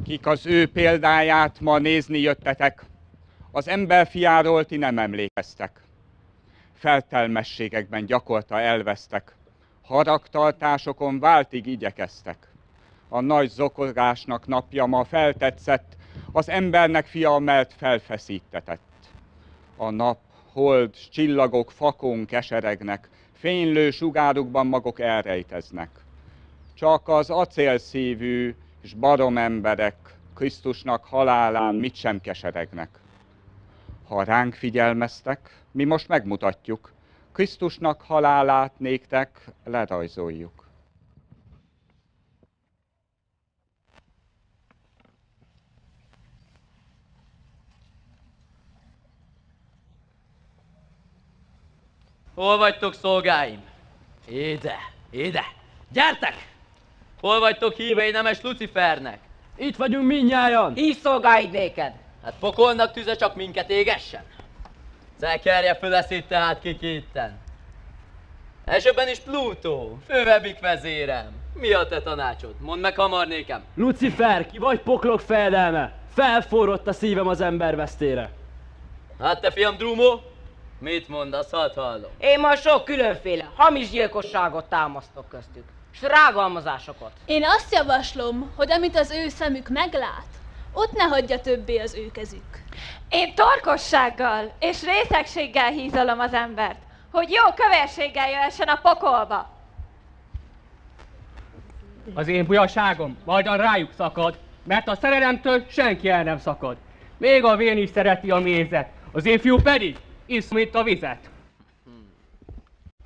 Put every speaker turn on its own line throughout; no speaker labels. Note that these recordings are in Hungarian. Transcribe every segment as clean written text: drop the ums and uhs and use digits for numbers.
Kik az ő példáját ma nézni jöttetek, az emberfiáról ti nem emlékeztek. Feltelmességekben gyakorta elvesztek, haragtartásokon váltig igyekeztek. A nagy zokogásnak napja ma feltetszett, az embernek fia, mert felfeszítetett. A nap, hold, csillagok fakón keseregnek, fénylő sugárukban maguk elrejteznek. Csak az acélszívű és barom emberek Krisztusnak halálán mit sem keseregnek. Ha ránk figyelmeztek, mi most megmutatjuk, Krisztusnak halálát néktek lerajzoljuk.
Hol vagytok, szolgáim? Ide! Gyertek! Hol vagytok, hívei nemes Lucifernek?
Itt vagyunk mindnyájan!
Hív szolgáid néked!
Hát pokolnak tüze csak minket égessen? Szekerje föl eszét tehát kikétten. Elsőbben is Plutó, fővebbik vezérem. Mi a te tanácsod? Mondd meg hamar nékem.
Lucifer, ki vagy poklok fejedelme? Felforrott a szívem az ember vesztére.
Hát te fiam Drumo, mit mondasz, hadd hallom.
Én ma sok különféle hamis gyilkosságot támasztok köztük, s rágalmazásokat.
Én azt javaslom, hogy amit az ő szemük meglát, ott ne hagyja többé az ő kezük.
Én torkossággal és részegséggel hízolom az embert, hogy jó kövérséggel jöhessen a pokolba.
Az én bujaságom majdan rájuk szakad, mert a szerelemtől senki el nem szakad. Még a vén is szereti a mézet, az én fiú pedig isz, mint a vizet.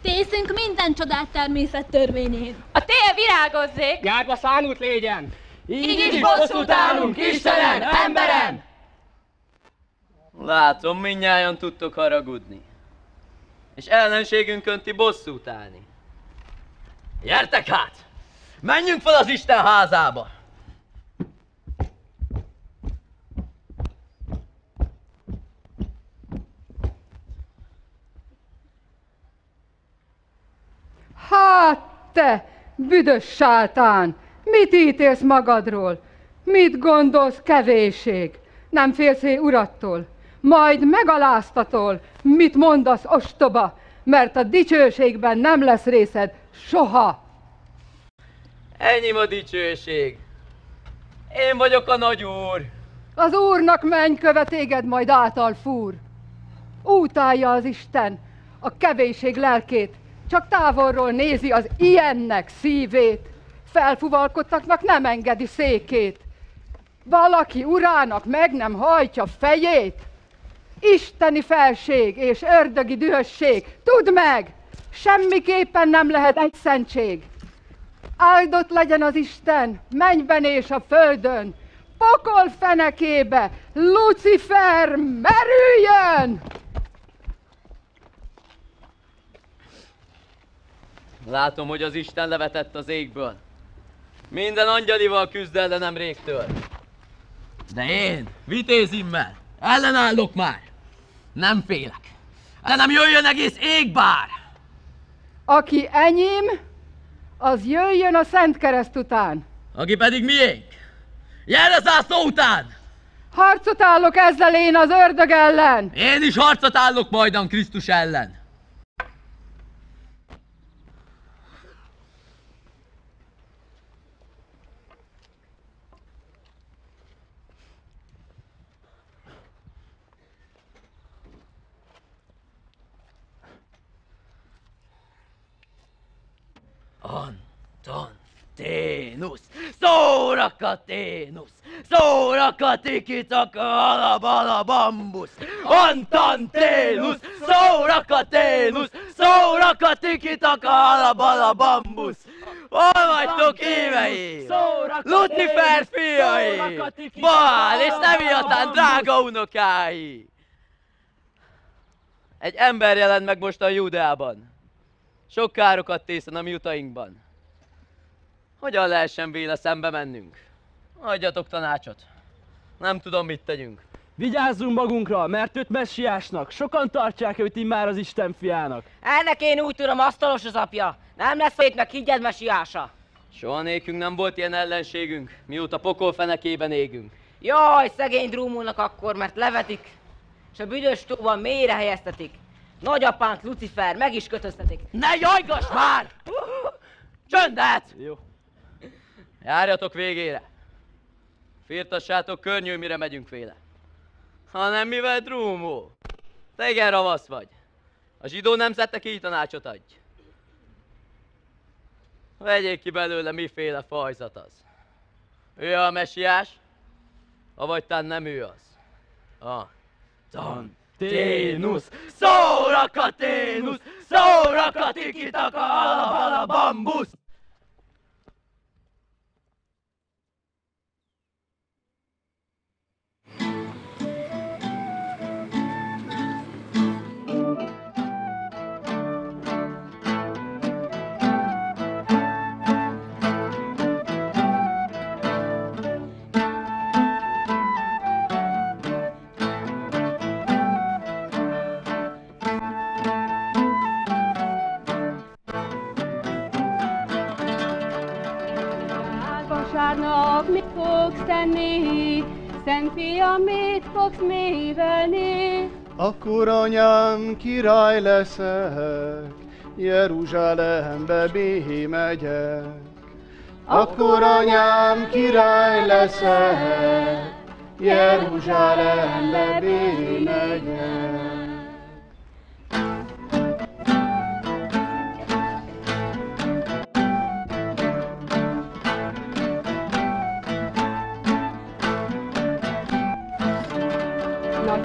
Tészünk minden csodát természet törvényén.
A tél virágozzék!
Járva szánult légyen!
Így is bosszút állunk, Istenen, emberen!
Látom, mindnyájan tudtok haragudni. És ellenségünkön ti bosszút állni. Gyertek hát! Menjünk fel az Isten házába!
Hát te, büdös sátán, mit ítélsz magadról? Mit gondolsz kevésség? Nem félsz urattól? Majd megaláztatol, mit mondasz ostoba, mert a dicsőségben nem lesz részed soha.
Enyém a dicsőség. Én vagyok a nagy úr.
Az úrnak mennyköve téged majd által fúr. Utálja az Isten a kevésség lelkét, csak távolról nézi az ilyennek szívét. Felfuvalkodtaknak nem engedi székét. Valaki urának meg nem hajtja fejét. Isteni felség és ördögi dühösség, tudd meg, semmiképpen nem lehet egy szentség. Áldott legyen az Isten mennyben és a földön, pokol fenekébe Lucifer merüljön!
Látom, hogy az Isten levetett az égből. Minden angyalival küzd ellenem régtől. De én, vitézimmel, ellenállok már. Nem félek. Ellenem jöjjön egész égbár.
Aki enyém, az jöjjön a Szent Kereszt után.
Aki pedig miénk. Gyere zászló után!
Harcot állok ezzel én az ördög ellen.
Én is harcot állok majdan Krisztus ellen. Antanténusz, Szórakaténusz, Szórakatikitaka alabala bambusz. Antanténusz, Szórakaténusz, Szórakatikitaka alabala bambusz. Hol vagytok éveim? Lucifer fiai, Baál és Leviatán drága unokái. Egy ember jelent meg most a Júdeában. Sok károkat tészen a mi utainkban. Hogyan lehessen véle szembe mennünk? Adjatok tanácsot. Nem tudom, mit tegyünk.
Vigyázzunk magunkra, mert őt messiásnak. Sokan tartják őt immár az Isten fiának.
Ennek én úgy tudom, asztalos az apja. Nem lesz itt meg higgyed messiása.
Soha nékünk nem volt ilyen ellenségünk, mióta pokol fenekében égünk.
Jaj, szegény Drúmulnak akkor, mert levetik, és a büdös tóban mélyre helyeztetik. Nagyapánk Lucifer meg is kötöztetik.
Ne jajgass már! Csöndet! Jó. Járjatok végére. Firtassátok környű, mire megyünk véle. Hanem mivel Drúmul. Te igen ravasz vagy. A zsidó nemzetnek így tanácsot adj. Vegyék ki belőle, miféle fajzat az. Ő a messiás? Avagy tán nem ő az. A Tanténusz, Szórakaténusz, Szórakatikitaka alabala bambusz!
Vasárnap mit fogsz tenni? Szent Fiam, mit fogsz művelni?
Akkor anyám, király leszek, Jeruzsálembe megyek. Akkor anyám, király leszek, Jeruzsálembe megyek.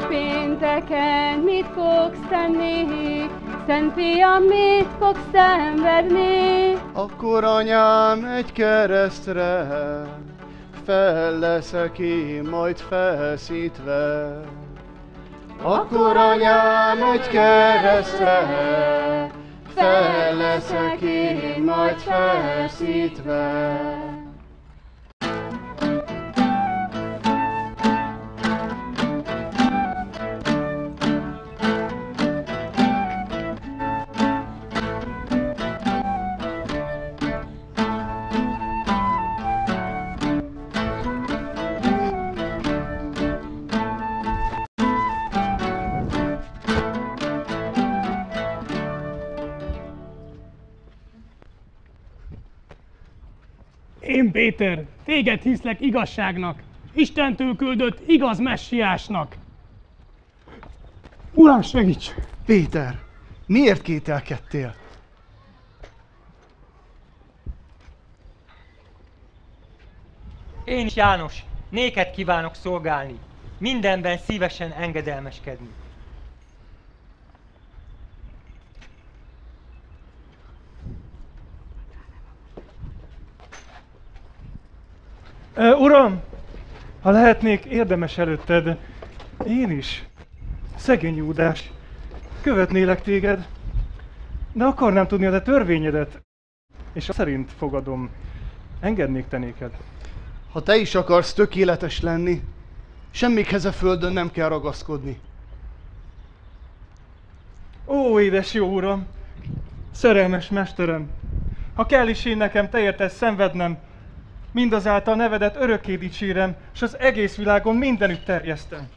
Pénteken mit fogsz tenni? Szent Fiam, mit fogsz szenvedni?
Akkor anyám, egy keresztre fel leszek én majd feszítve. Akkor anyám, egy keresztre fel leszek én majd feszítve.
Én, Péter, téged hiszlek igazságnak, Istentől küldött igaz messiásnak. Uram, segíts!
Péter, miért kételkedtél?
Én is, János, néked kívánok szolgálni, mindenben szívesen engedelmeskedni.
Uram, ha lehetnék érdemes előtted, én is, szegény Júdás, követnélek téged, de akarnám tudni a te törvényedet, és szerint fogadom, engednék te néked.
Ha te is akarsz tökéletes lenni, semmikhez a földön nem kell ragaszkodni.
Ó, édes jó uram, szerelmes mesterem, ha kell is én nekem te érted szenvednem, mindazáltal nevedet örökké dicsérem, s az egész világon mindenütt terjesztem.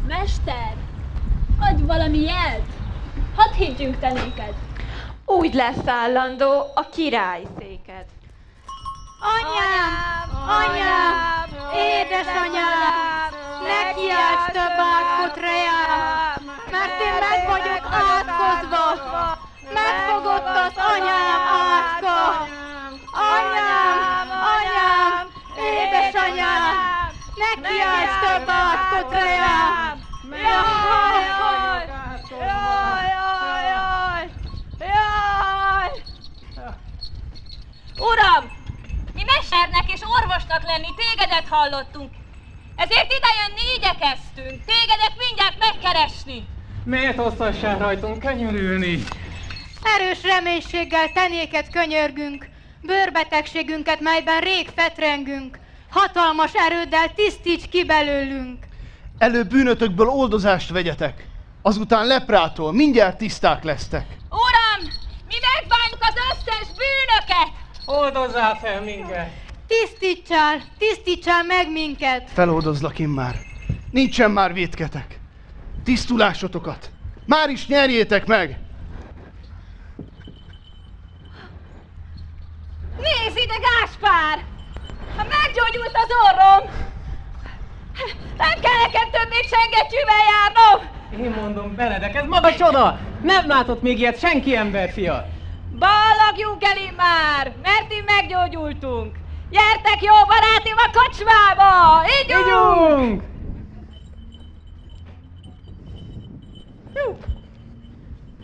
Mester, adj valami jelt! Hadd higgyünk te néked!
Úgy lesz állandó a király széked.
Anyám! Anyám! Édesanyám! Ne kiálts több átkot reám! Mert én meg vagyok átkozva! Megfogott az anyám átka! Anyám! Anyám! Édesanyám! Ne kiálts több átkot reám! Jaj! Jaj! Jaj! Jaj!
Uram! Mi mesternek és orvosnak lenni tégedet hallottunk. Ezért idejönni igyekeztünk. Tégedet mindjárt megkeresni.
Miért osztassál rajtunk könnyörülni?
Erős reménységgel tenéket könyörgünk, bőrbetegségünket, melyben rég fetrengünk. Hatalmas erőddel tisztíts ki belőlünk.
Előbb bűnötökből oldozást vegyetek, azután leprától mindjárt tiszták lesztek.
Uram, mi megbánjuk az összes bűnöket!
Oldozzál fel minket!
Tisztítsál meg minket!
Feloldozlak immár. Nincsen már vétketek. Tisztulásotokat már is nyerjétek meg!
Nézd ide, Gáspár! Meggyógyult az orrom! Nem kell nekem többé csengettyűvel járnom!
Én mondom, Benedek, ez maga csoda! Nem látott még ilyet senki emberfia!
Ballagjunk el immár, mert így meggyógyultunk! Gyertek jó barátim a kocsmába! Ígyunk!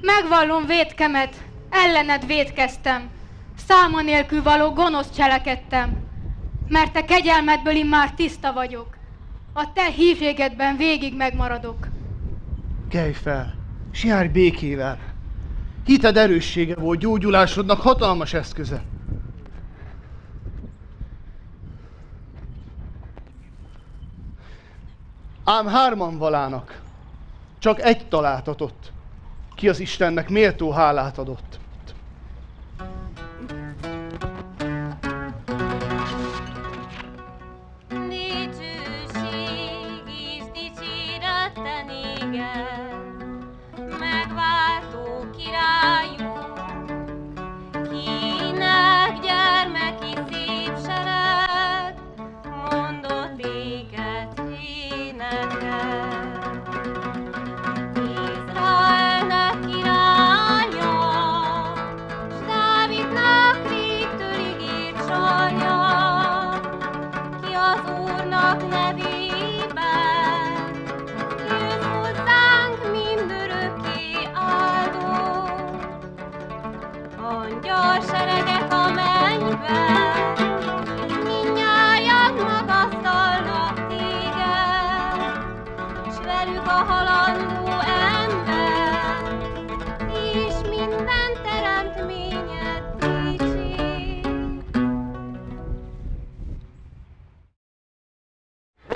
Megvallom vétkemet, ellened vétkeztem. Száma nélkül való gonosz cselekedtem. Mert te kegyelmedből immár tiszta vagyok. A te hívségedben végig megmaradok.
Kelj fel, s járj békével. Hited erőssége volt gyógyulásodnak hatalmas eszköze. Ám hárman valának, csak egy találtatott, ki az Istennek méltó hálát adott.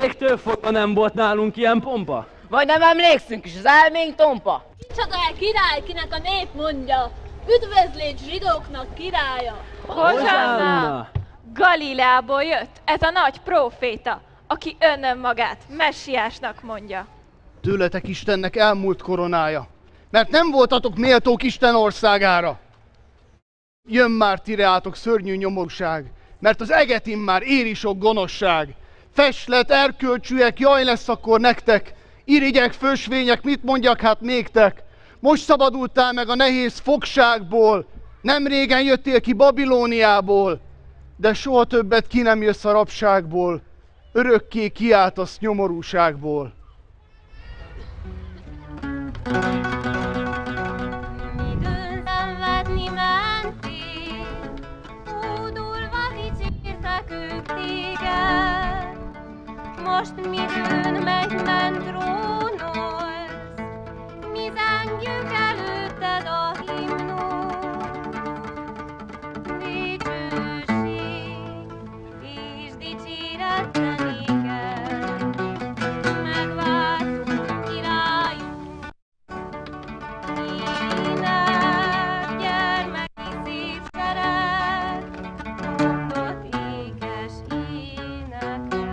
Régtől fogva nem volt nálunk ilyen pompa?
Vagy nem emlékszünk is, az elménk tompa?
Kicsoda a király, kinek a nép mondja, üdvözlégy zsidóknak királya!
Hozsanna! Galileából jött ez a nagy próféta, aki önmagát messiásnak mondja.
Tőletek Istennek elmúlt koronája, mert nem voltatok méltók Isten országára. Jön már ti reátok szörnyű nyomorúság, mert az eget immár éri sok gonoszság. Feslet, erkölcsűek, jaj lesz akkor nektek, irigyek, fösvények, mit mondjak hát néktek? Most szabadultál meg a nehéz fogságból, nem régen jöttél ki Babilóniából, de soha többet ki nem jössz a rabságból, örökké kiáltasz nyomorúságból.
Midőn szenvedni mentél, hódolva dicsértek ők téged. Most midőn megment trónolsz, mi zengjük előtted a himnuszt. Dicsőség és dicséret te néked, megváltó királyunk. Ének, gyermeki szép szeret, mondott ékes énekkel.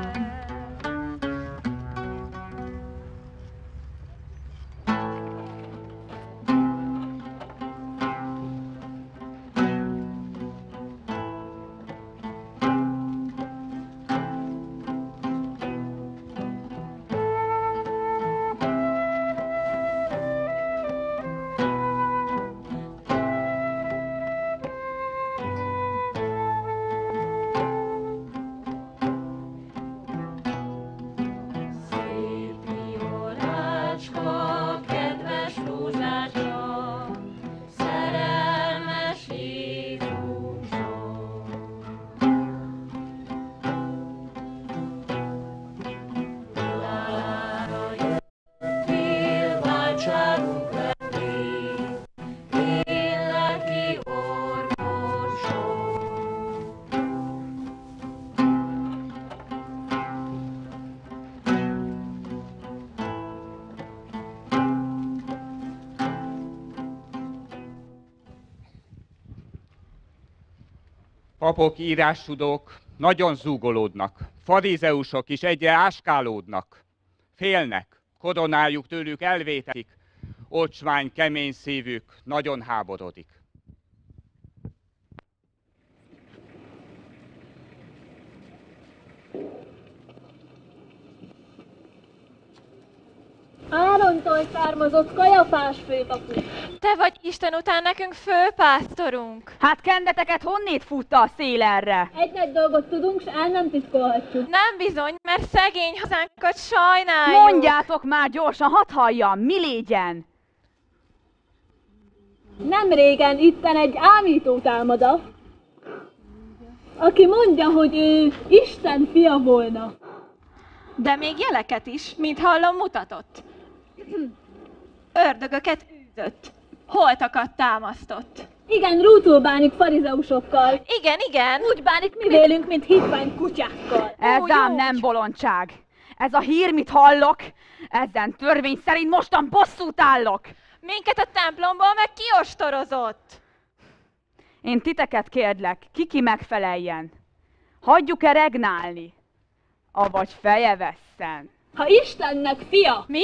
Papok, írástudók nagyon zúgolódnak. Farizeusok is egyre áskálódnak. Félnek, koronájuk tőlük elvételik. Ocsmány, kemény szívük nagyon háborodik.
Árontól származott Kajafás főpapu.
Te vagy Isten után nekünk főpásztorunk.
Hát kendeteket honnét futta a szél erre?
Egy nagy dolgot tudunk, s el nem titkolhatjuk.
Nem bizony, mert szegény hazánkat sajnáljuk.
Mondjátok már gyorsan, hadd halljam, mi légyen?
Nem régen itten egy ámító támada, aki mondja, hogy ő Isten fia volna.
De még jeleket is, mint hallom, mutatott. Ördögöket űzött, holtakat támasztott.
Igen, rútul bánik farizeusokkal.
Igen, igen.
Úgy bánik mi vélünk, mint hitvány kutyákkal.
Ez ám nem bolondság. Ez a hír, mit hallok, ezen törvény szerint mostan bosszút állok.
Minket a templomból meg kiostorozott.
Én titeket kérdlek, ki megfeleljen. Hagyjuk-e regnálni? Avagy feje vesszen.
Ha Istennek fia,
mi?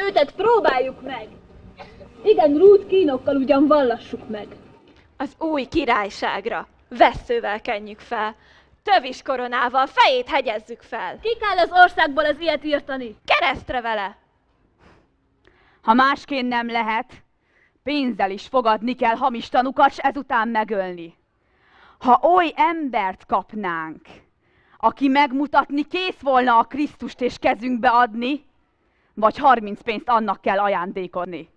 Őtet próbáljuk meg. Igen, rút kínokkal ugyan vallassuk meg.
Az új királyságra vesszővel kenjük fel, tövis koronával fejét hegyezzük fel.
Ki kell az országból az ilyet írtani?
Keresztre vele.
Ha másként nem lehet, pénzzel is fogadni kell hamis tanukat, s ezután megölni. Ha oly embert kapnánk, aki megmutatni kész volna a Krisztust és kezünkbe adni, vagy 30 pénzt annak kell ajándékodni.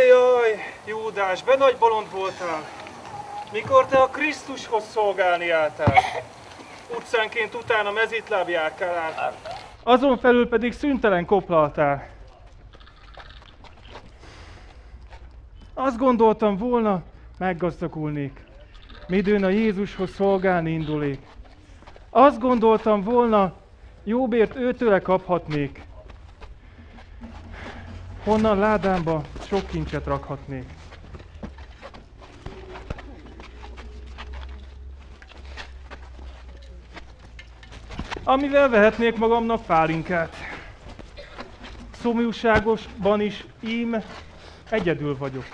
Jaj, Júdás, be nagy bolond voltál. Mikor te a Krisztushoz szolgálni álltál, utcánként utána mezitláb járkálál. Azon felül pedig szüntelen koplaltál. Azt gondoltam volna, meggazdagulnék, midőn a Jézushoz szolgálni indulék. Azt gondoltam volna, jó bért őtőle kaphatnék, honnan ládámba sok kincset rakhatnék. Amivel vehetnék magamnak pálinkát. Szomjúságosban is ím egyedül vagyok.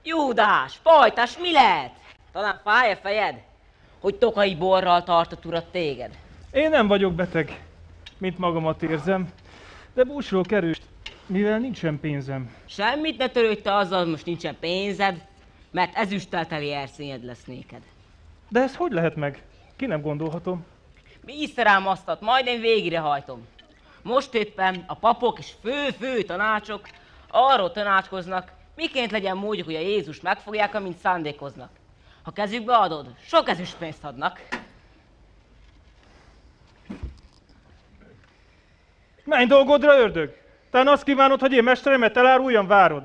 Júdás, pajtás, mi lehet? Talán fáj a fejed, hogy tokai borral tartott urat téged?
Én nem vagyok beteg, mint magamat érzem, de búcsról kerülst, mivel nincsen pénzem.
Semmit ne törődj te azzal, hogy most nincsen pénzed, mert ezüsttel teli erszényed lesz néked.
De ez hogy lehet meg? Ki nem gondolhatom.
Bízz rám asztat, majd én végre hajtom. Most éppen a papok és fő tanácsok arról tanácskoznak, miként legyen módjuk, hogy a Jézust megfogják, amint szándékoznak. Ha kezükbe adod, sok ezüstpénzt adnak.
Menj dolgodra, ördög! Talán azt kívánod, hogy én mesteremet eláruljam, várod.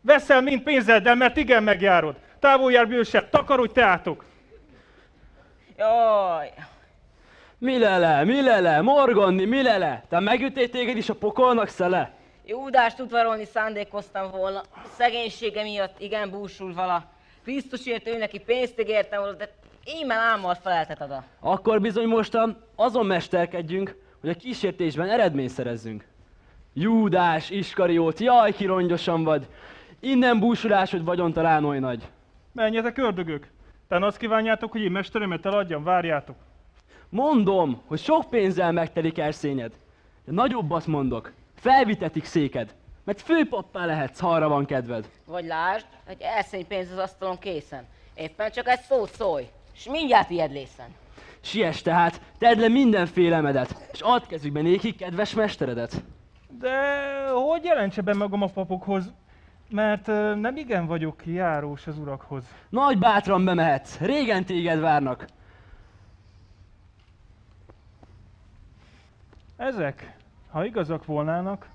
Veszel mind pénzeddel, mert igen megjárod. Távol jár bősebb, takarodj teátok!
Jaj!
Mi lele, morgonni, mi lele? Te megütél téged is a pokolnak, szele?
Júdást udvarolni szándékoztam volna, szegénysége miatt igen búsul vala. Krisztusért ő neki pénzt ígértem volna, de Íme álmmal feleltet oda.
Akkor bizony mostan azon mesterkedjünk, hogy a kísértésben eredményt szerezzünk. Júdás, Iskariót, jaj, ki rongyosan vagy! Innen búsulásod vagyon talán oly nagy.
Menjetek, ördögök! Tán azt kívánjátok, hogy én mesteremet eladjam, várjátok.
Mondom, hogy sok pénzzel megtelik erszényed. De nagyobbat mondok, felvitetik széked, mert főpappá lehetsz, ha arra van kedved.
Vagy lásd, egy erszény pénz az asztalon készen. Éppen csak egy szót szólj, és mindjárt ilyed lészen.
Siess tehát, tedd le minden félemedet, és add kezükbe néki kedves mesteredet.
De hogy jelentse be magam a papokhoz? Mert nem igen vagyok járós az urakhoz.
Nagy bátran bemehetsz, régen téged várnak.
Ezek, ha igazak volnának,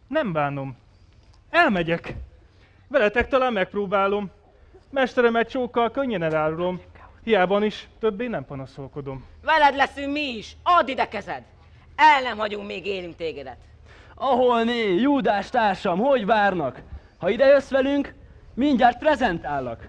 nem bánom. Elmegyek. Veletek talán megpróbálom. Mesteremet csókkal könnyen elárulom. Hiában is többé nem panaszolkodom.
Veled leszünk mi is, add ide kezed. El nem hagyunk, még élünk tégedet.
Ahol né, Júdás társam, hogy várnak? Ha ide jössz velünk, mindjárt prezentállak.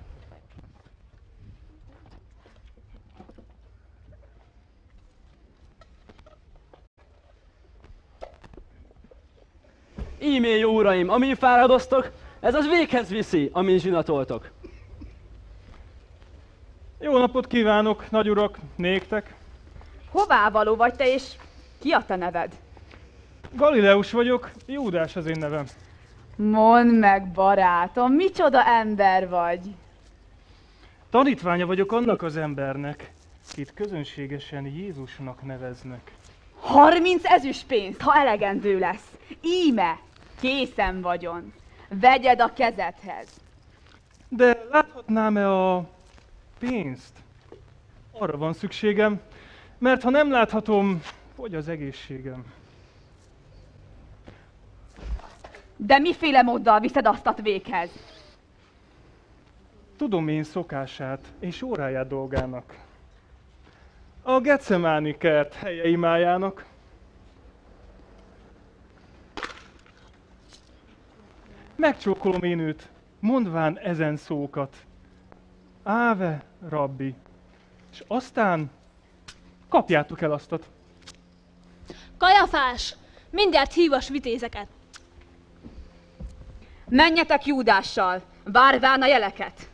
Ímé, jó uraim, amin fáradoztok, ez az véghez viszi, amin zsinatoltok.
Jó napot kívánok, nagy urak, néktek.
Hová való vagy te, és ki a te neved?
Galileus vagyok, Júdás az én nevem.
Mondd meg, barátom, micsoda ember vagy?
Tanítványa vagyok annak az embernek, kit közönségesen Jézusnak neveznek.
30 ezüstpénzt, ha elegendő lesz. Íme, készen vagyon. Vegyed a kezedhez.
De láthatnám-e a pénzt? Arra van szükségem, mert ha nem láthatom, fogy az egészségem.
De miféle móddal viszed azt véghez?
Tudom én szokását és óráját dolgának. A Getsemáni kert helye imájának. Megcsókolom én őt, mondván ezen szókat. Áve, rabbi. És aztán kapjátok el aztat.
Kajafás, mindjárt hívas vitézeket.
Menjetek Júdással, várván a jeleket.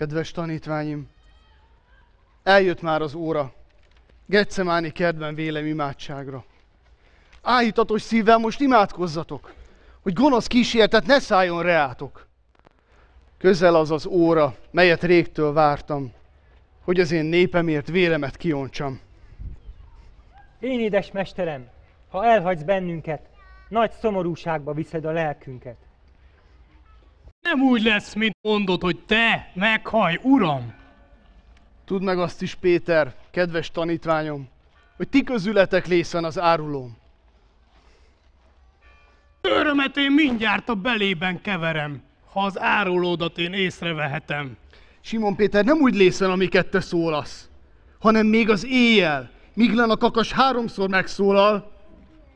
Kedves tanítványim, eljött már az óra. Getsemáni kertben vélem imádságra. Áhítatos szívvel most imádkozzatok, hogy gonosz kísértet ne szálljon reátok. Közel az az óra, melyet régtől vártam, hogy az én népemért véremet kiontsam.
Én, édes mesterem, ha elhagysz bennünket, nagy szomorúságba viszed a lelkünket.
Nem úgy lesz, mint mondod, hogy te meghaj, uram!
Tudd meg azt is, Péter, kedves tanítványom, hogy ti közületek lészen az árulóm.
Örömet én mindjárt a belében keverem, ha az árulódat én észrevehetem.
Simon Péter, nem úgy lészen, amiket te szólasz, hanem még az éjjel, míg len a kakas 3-szor megszólal,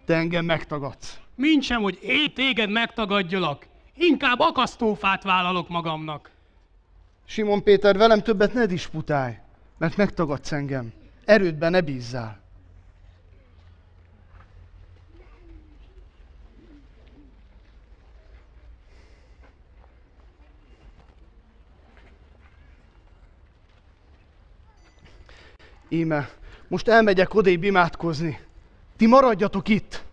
te engem megtagadsz.
Mintsem, hogy én téged megtagadjalak, inkább akasztófát vállalok magamnak.
Simon Péter, velem többet ne disputálj, mert megtagadsz engem. Erődben ne bízzál. Íme, most elmegyek odébb imádkozni. Ti maradjatok itt.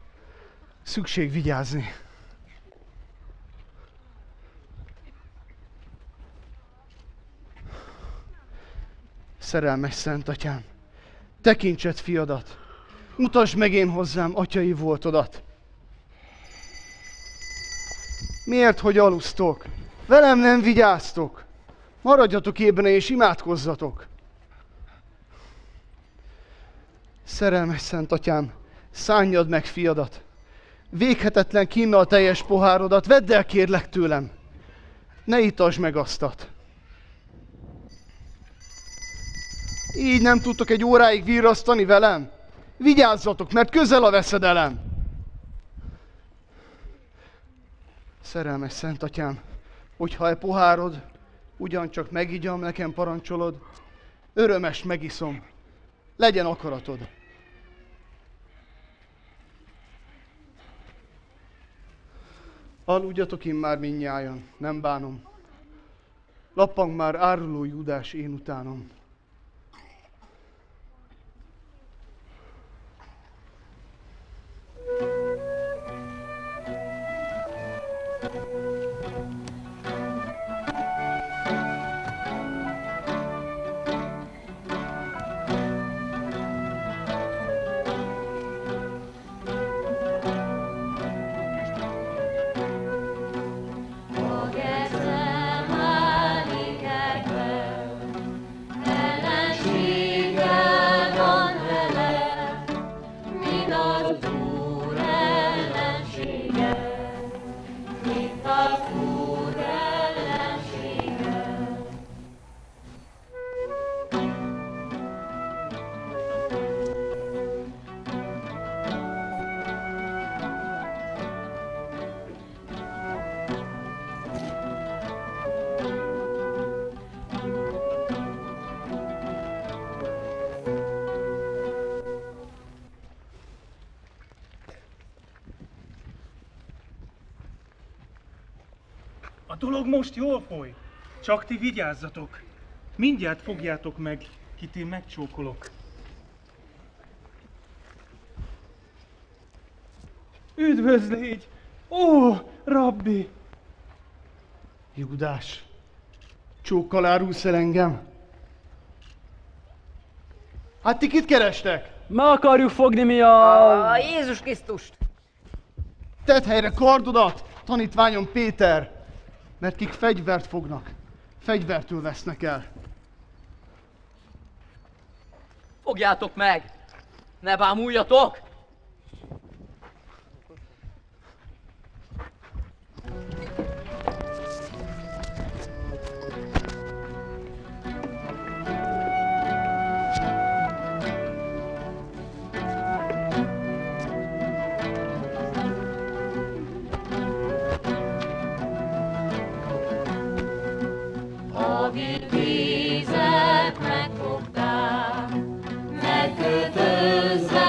Szükség vigyázni. Szerelmes Szent Atyám, tekintsed fiadat, mutasd meg én hozzám atyai voltodat. Miért, hogy alusztok? Velem nem vigyáztok. Maradjatok ébren és imádkozzatok. Szerelmes Szent Atyám, szánjad meg fiadat. Véghetetlen kínnal teljes pohárodat, vedd el kérlek tőlem. Ne itasd meg aztat. Így nem tudtok egy óráig virrasztani velem? Vigyázzatok, mert közel a veszedelem. Szerelmes Szent Atyám, hogyha e pohárod ugyancsak megigyam, nekem parancsolod, örömes megiszom, legyen akaratod. Aludjatok immár mindnyájan, nem bánom. Lappang már áruló Júdás én utánom.
A dolog most jól foly. Csak ti vigyázzatok. Mindjárt fogjátok meg, kit én megcsókolok. Üdvözlégy! Ó, rabbi!
Júdás, csókkal árulsz el engem? Hát ti kit kerestek?
Meg akarjuk fogni mi a
Jézus Krisztust!
Tedd helyre kardodat, tanítványom Péter! Mert kik fegyvert fognak, fegyvertől vesznek el.
Fogjátok meg! Ne bámuljatok!
Akit vízek megfogták, megkötözve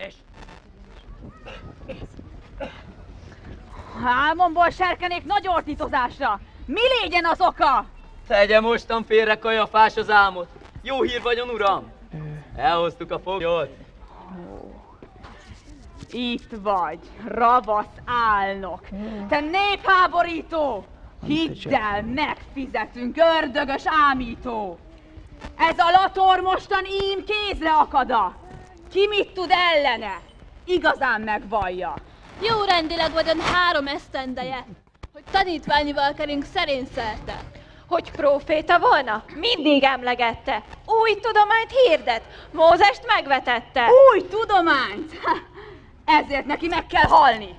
És?
Álmomból serkenék nagy ordítozásra. Mi légyen az oka?
Tegye mostan félre, Kajafás, az álmot. Jó hír vagyon, uram. Elhoztuk a foglyot.
Itt vagy, ravasz álnok. Te népháborító! Hidd el, megfizetünk, ördögös ámító! Ez a lator mostan ím kézre akada! Ki mit tud ellene? Igazán megvallja.
Jó rendileg vagyon 3 esztendeje, hogy tanítványival kering szerény szerte.
Hogy próféta volna? Mindig emlegette. Új tudományt hirdet. Mózest megvetette.
Új tudományt? Ezért neki meg kell halni.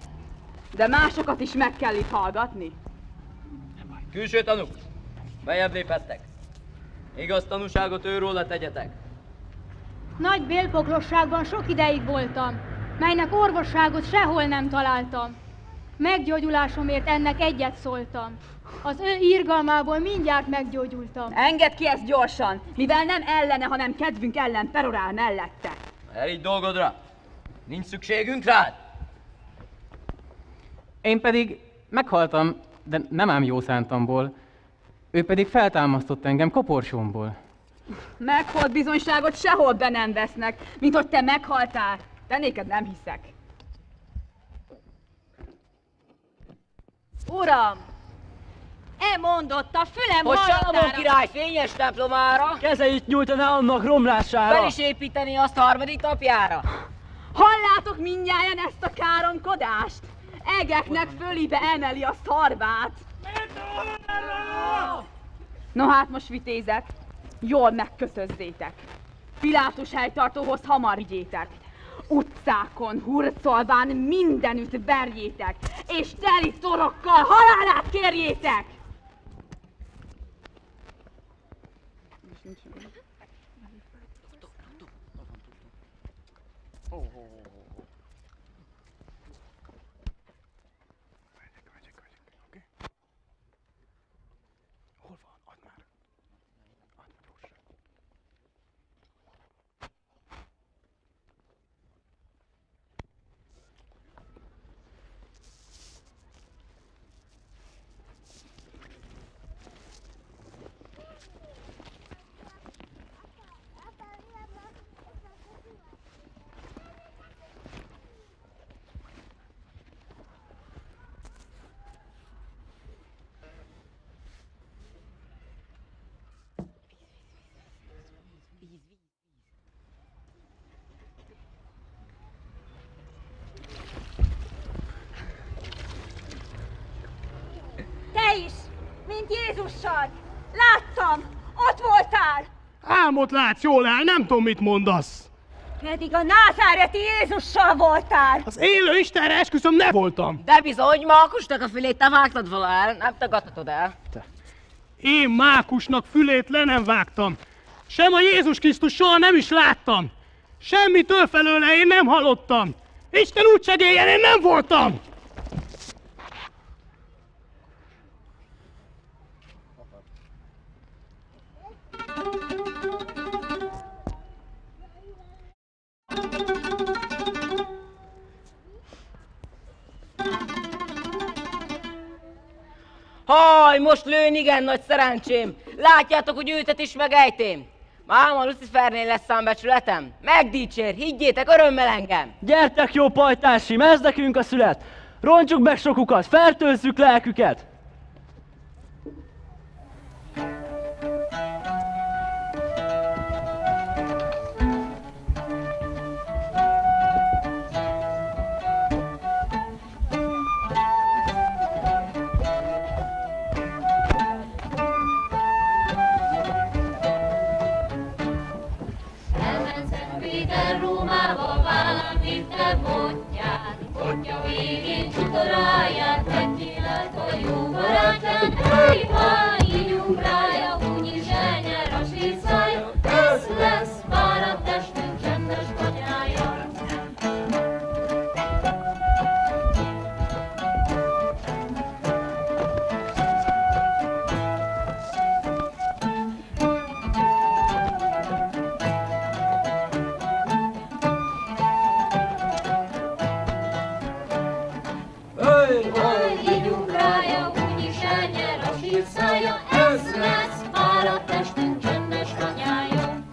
De másokat is meg kell itt hallgatni.
Külső tanúk, bejebb léphettek. Igaz tanúságot őróla tegyetek.
Nagy bélpoklosságban sok ideig voltam, melynek orvosságot sehol nem találtam. Meggyógyulásomért ennek egyet szóltam. Az ő irgalmából mindjárt meggyógyultam.
Engedd ki ezt gyorsan, mivel nem ellene, hanem kedvünk ellen perorál mellette.
Erígy dolgodra. Nincs szükségünk rád.
Én pedig meghaltam, de nem ám jó szántamból. Ő pedig feltámasztott engem koporsómból.
Meghalt bizonyságot sehol be nem vesznek, mint hogy te meghaltál. De néked nem hiszek.
Uram! Mondott a fülem
hogy Salamon
hallottára.
király fényes templomára
Kezeit nyújtaná annak romlására.
fel is építeni azt 3. napjára.
Hallátok mindnyájan ezt a káromkodást? Egeknek fölibe emeli a szarvát. No hát most vitézek, jól megkötözzétek. Pilátus helytartóhoz hamar vigyétek. Utcákon, hurcolván mindenütt verjétek, és teli torokkal halálát kérjétek!
Te is, mint Jézussal. Láttam, ott voltál.
Álmot látsz, jól áll, nem tudom, mit mondasz.
Pedig a názáreti Jézussal voltál.
Az élő Istenre esküszöm, ne voltam.
De bizony, Mákusnak a fülét te vágtad volna el, nem tagadhatod el.
Én Mákusnak fülét le nem vágtam. Sem a Jézus Krisztus soha nem is láttam. Semmitől felőle én nem hallottam. Isten úgy segéljen, én nem voltam.
Haj, most lőn igen nagy szerencsém. Látjátok, hogy őtet is megejtém. Máma Lucifernél lesz számbecsületem. Megdicsér, higgyétek, örömmel engem.
Gyertek, jó pajtásim, ez nekünk a szület! Rontsuk meg sokukat, fertőzzük lelküket!
Péter Rómába vállán vitte botját, botja végén csutoráját, tekintet a jó hogy ígyunk rája, úgyis elnyer a sírszája, ez lesz fáradt testünk csöndes tanyája.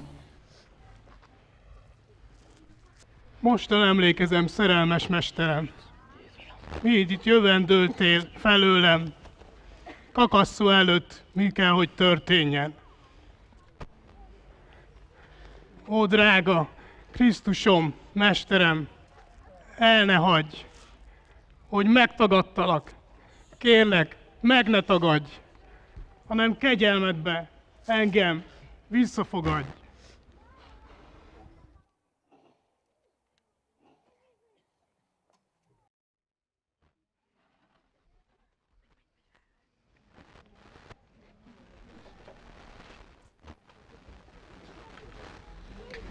Mostan emlékezem, szerelmes mesterem, így itt jövendőltél felőlem, kakasszó előtt mi kell, hogy történjen. Ó, drága Krisztusom, mesterem, el ne hagyj, hogy megtagadtalak. Kérlek, meg ne tagadj, hanem kegyelmedbe engem visszafogadj.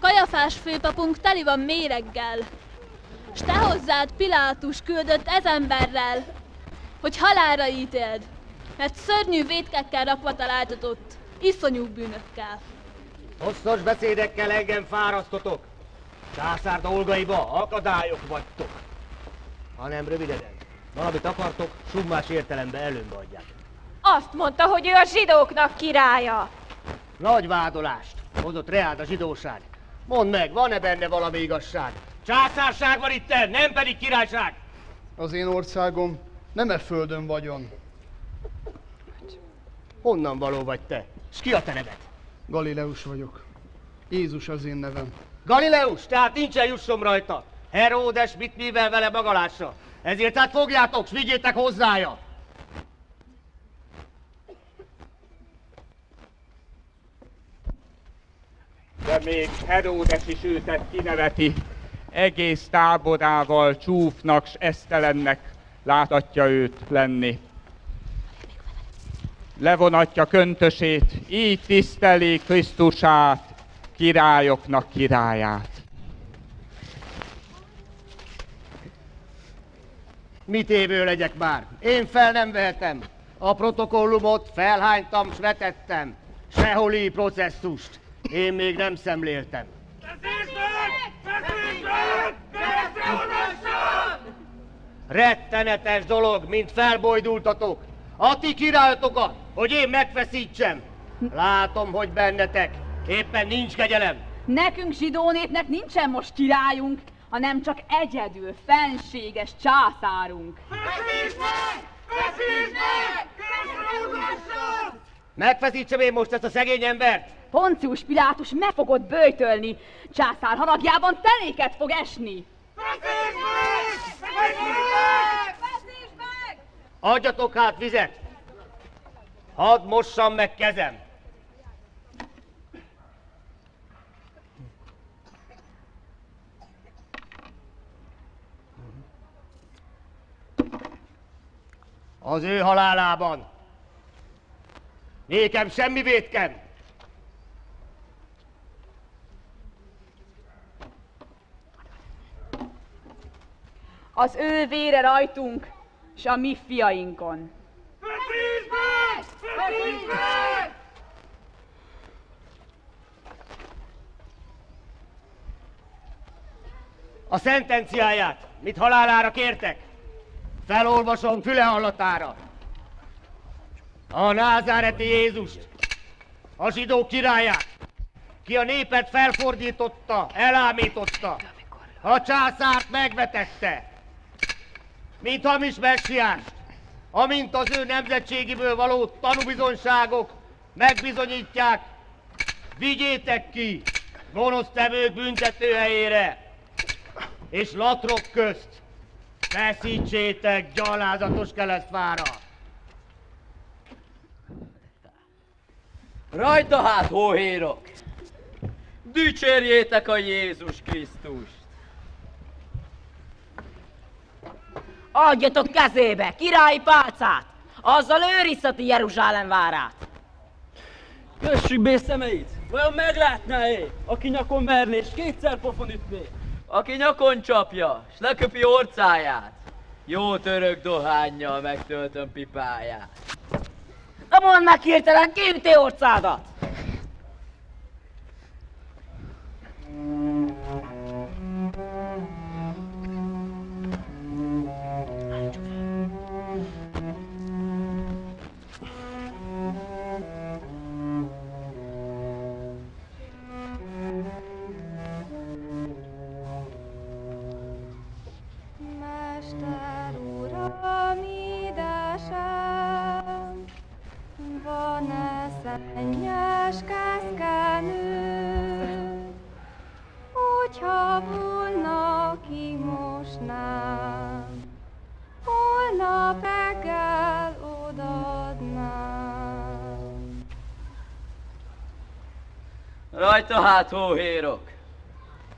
Kajafás főpapunk teli van méreggel, s te hozzád Pilátus küldött ez emberrel, hogy halálra ítéld, mert szörnyű vétkekkel rakva találtatott, iszonyú bűnökkel.
Hosszas beszédekkel engem fárasztotok, császár dolgaiba akadályok vagytok. Hanem röviden, valamit akartok, summás értelemben előbb adják.
Azt mondta, hogy ő a zsidóknak királya.
Nagy vádolást hozott reád a zsidóság. Mondd meg, van-e benne valami igazság? Császárság van itten, nem pedig királyság!
Az én országom nem e földön vagyon.
Honnan való vagy te? S ki a te neved?
Galileus vagyok. Jézus az én nevem.
Galileus, tehát nincsen jussom rajta. Heródes mit művel vele magalásra? Ezért hát fogjátok, s vigyétek hozzája!
De még Heródes is őtet kineveti, egész táborával csúfnak s esztelennek láthatja őt lenni. Levonatja köntösét, így tiszteli Krisztusát, királyoknak királyát.
Mit évő legyek már? Én fel nem vehetem. A protokollumot felhánytam s vetettem. Seholi processzust én még nem szemléltem. Rettenetes dolog, mint felbojdultatok. A ti királyotokat, hogy én megfeszítsem. Látom, hogy bennetek éppen nincs kegyelem.
Nekünk zsidó népnek nincsen most királyunk, hanem csak egyedül fenséges császárunk.
Feszítsd meg! Feszítsd meg!
Megfeszítsem én most ezt a szegény embert?
Poncius Pilátus meg fogod böjtölni, császár haragjában teléket fog esni.
Feszítsd meg! Feszítsd meg! Feszítsd meg!
Adjatok hát vizet! Hadd mossam meg kezem! Az ő halálában nékem semmi vétkem.
Az ő vére rajtunk, s a mi fiainkon.
Feszítsd meg! Feszítsd meg!
A szentenciáját, mit halálára kértek, felolvasom füle hallatára. A názáreti Jézust, a zsidó királyát, ki a népet felfordította, elámította, a császárt megvetette, mint hamis messiást, amint az ő nemzetségiből való tanúbizonyságok megbizonyítják, vigyétek ki gonosztevők büntetőhelyére, és latrok közt feszítsétek gyalázatos keresztfára.
Rajta hát, hóhérok! Dicsérjétek a Jézus Krisztust!
Adjatok kezébe királyi pálcát, azzal őrizheti Jeruzsálem várát.
Kössük be szemeit! Vajon meglátná-e, aki nyakon verné és kétszer pofon ütné?
Aki nyakon csapja, s leköpi orcáját, jó török dohánnyal megtöltöm pipáját.
Na mondd meg hirtelen, ki üti orcádat?
Rajta hát, hóhérok!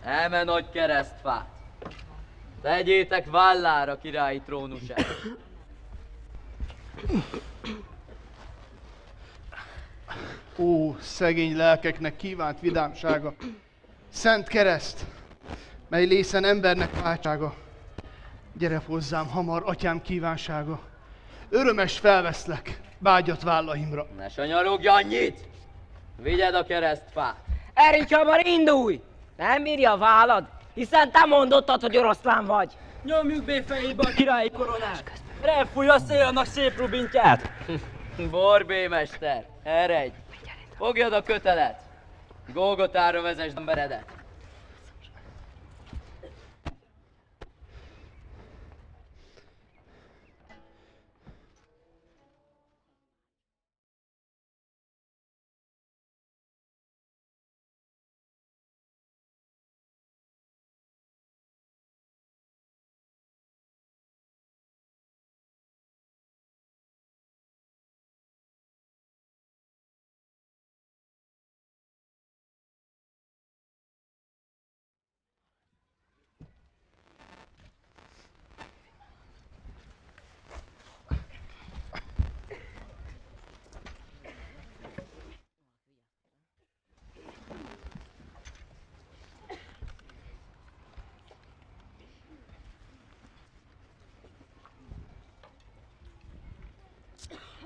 Eme nagy keresztfát! Tegyétek vállára királyi trónusát!
Ó, szegény lelkeknek kívánt vidámsága! Szent kereszt, mely lészen embernek váltsága! Gyere hozzám hamar, atyám kívánsága! Örömes felveszlek, vágyat vállaimra!
Ne sanyarogj annyit! Vigyed a keresztfát!
Erik, hamar indulj! Nem bírja a vállad, hiszen te mondottad, hogy oroszlán vagy.
Nyomjuk be fejébe a királyi koronát! Refúj a szél annak szép rubintját!
Borbé mester, eredj! Fogjad a kötelet! Golgotára vezesd emberedet!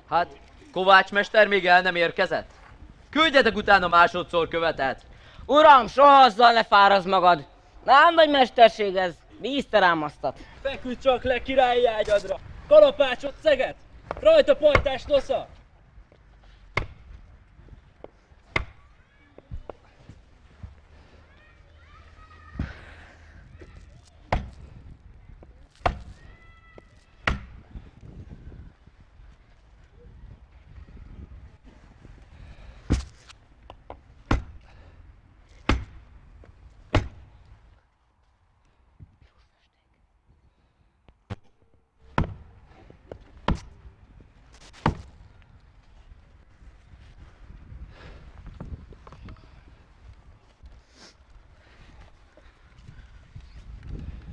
Hát, Kovács mester még el nem érkezett? Küldjetek utána másodszor követet!
Uram, soha azzal ne fárazd magad! Nem vagy mesterség ez, vízterámasztat.
Feküdj csak le királyi ágyadra! Kalapácsot szeget! Rajta pajtás nosza!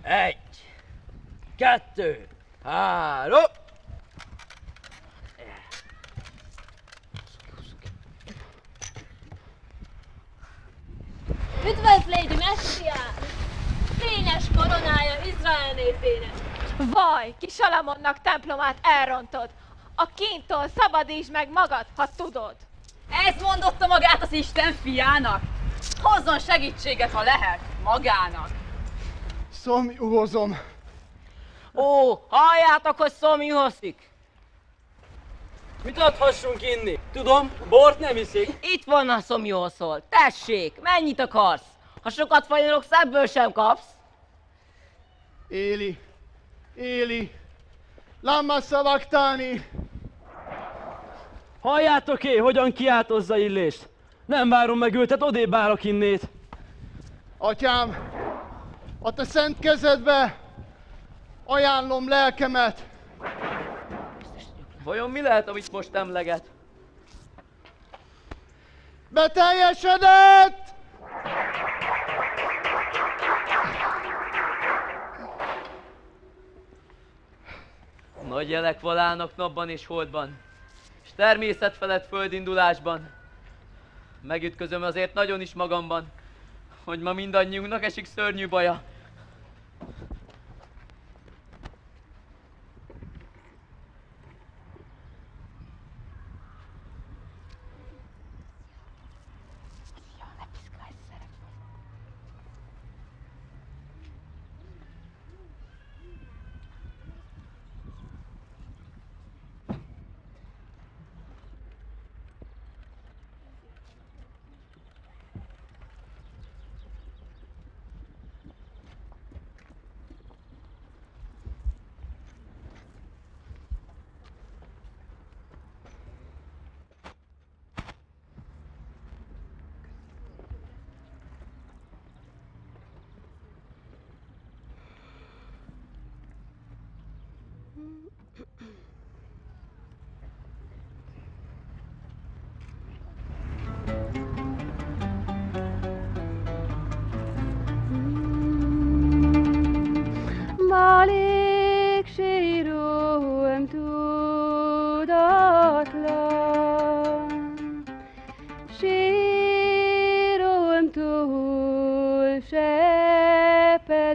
Egy, kettő, három!
Üdvözl, Lady Messiás! Fényes koronája Izrael népének!
Vaj, kis Salamonnak templomát elrontod! A kintól szabadítsd meg magad, ha tudod!
Ez mondotta magát az Isten fiának! Hozzon segítséget, ha lehet, magának!
Szomjúhozom!
Ó, halljátok, hogy szomjúhozik!
Mit adhassunk inni? Tudom, bort nem iszik.
Itt van a szomjúhoszol. Tessék, mennyit akarsz? Ha sokat fajologsz, ebből sem kapsz.
Éli, lama szavaktáni!
Halljátok hogyan kiáltozza Illést? Nem várom meg őt, odébb állok innét.
Atyám, a te szent kezedbe ajánlom lelkemet.
Vajon mi lehet, amit most emleget?
Beteljesedett!
Nagy jelek valálnak napban és holdban, és természet felett földindulásban. Megütközöm azért nagyon is magamban, hogy ma mindannyiunknak esik szörnyű baja.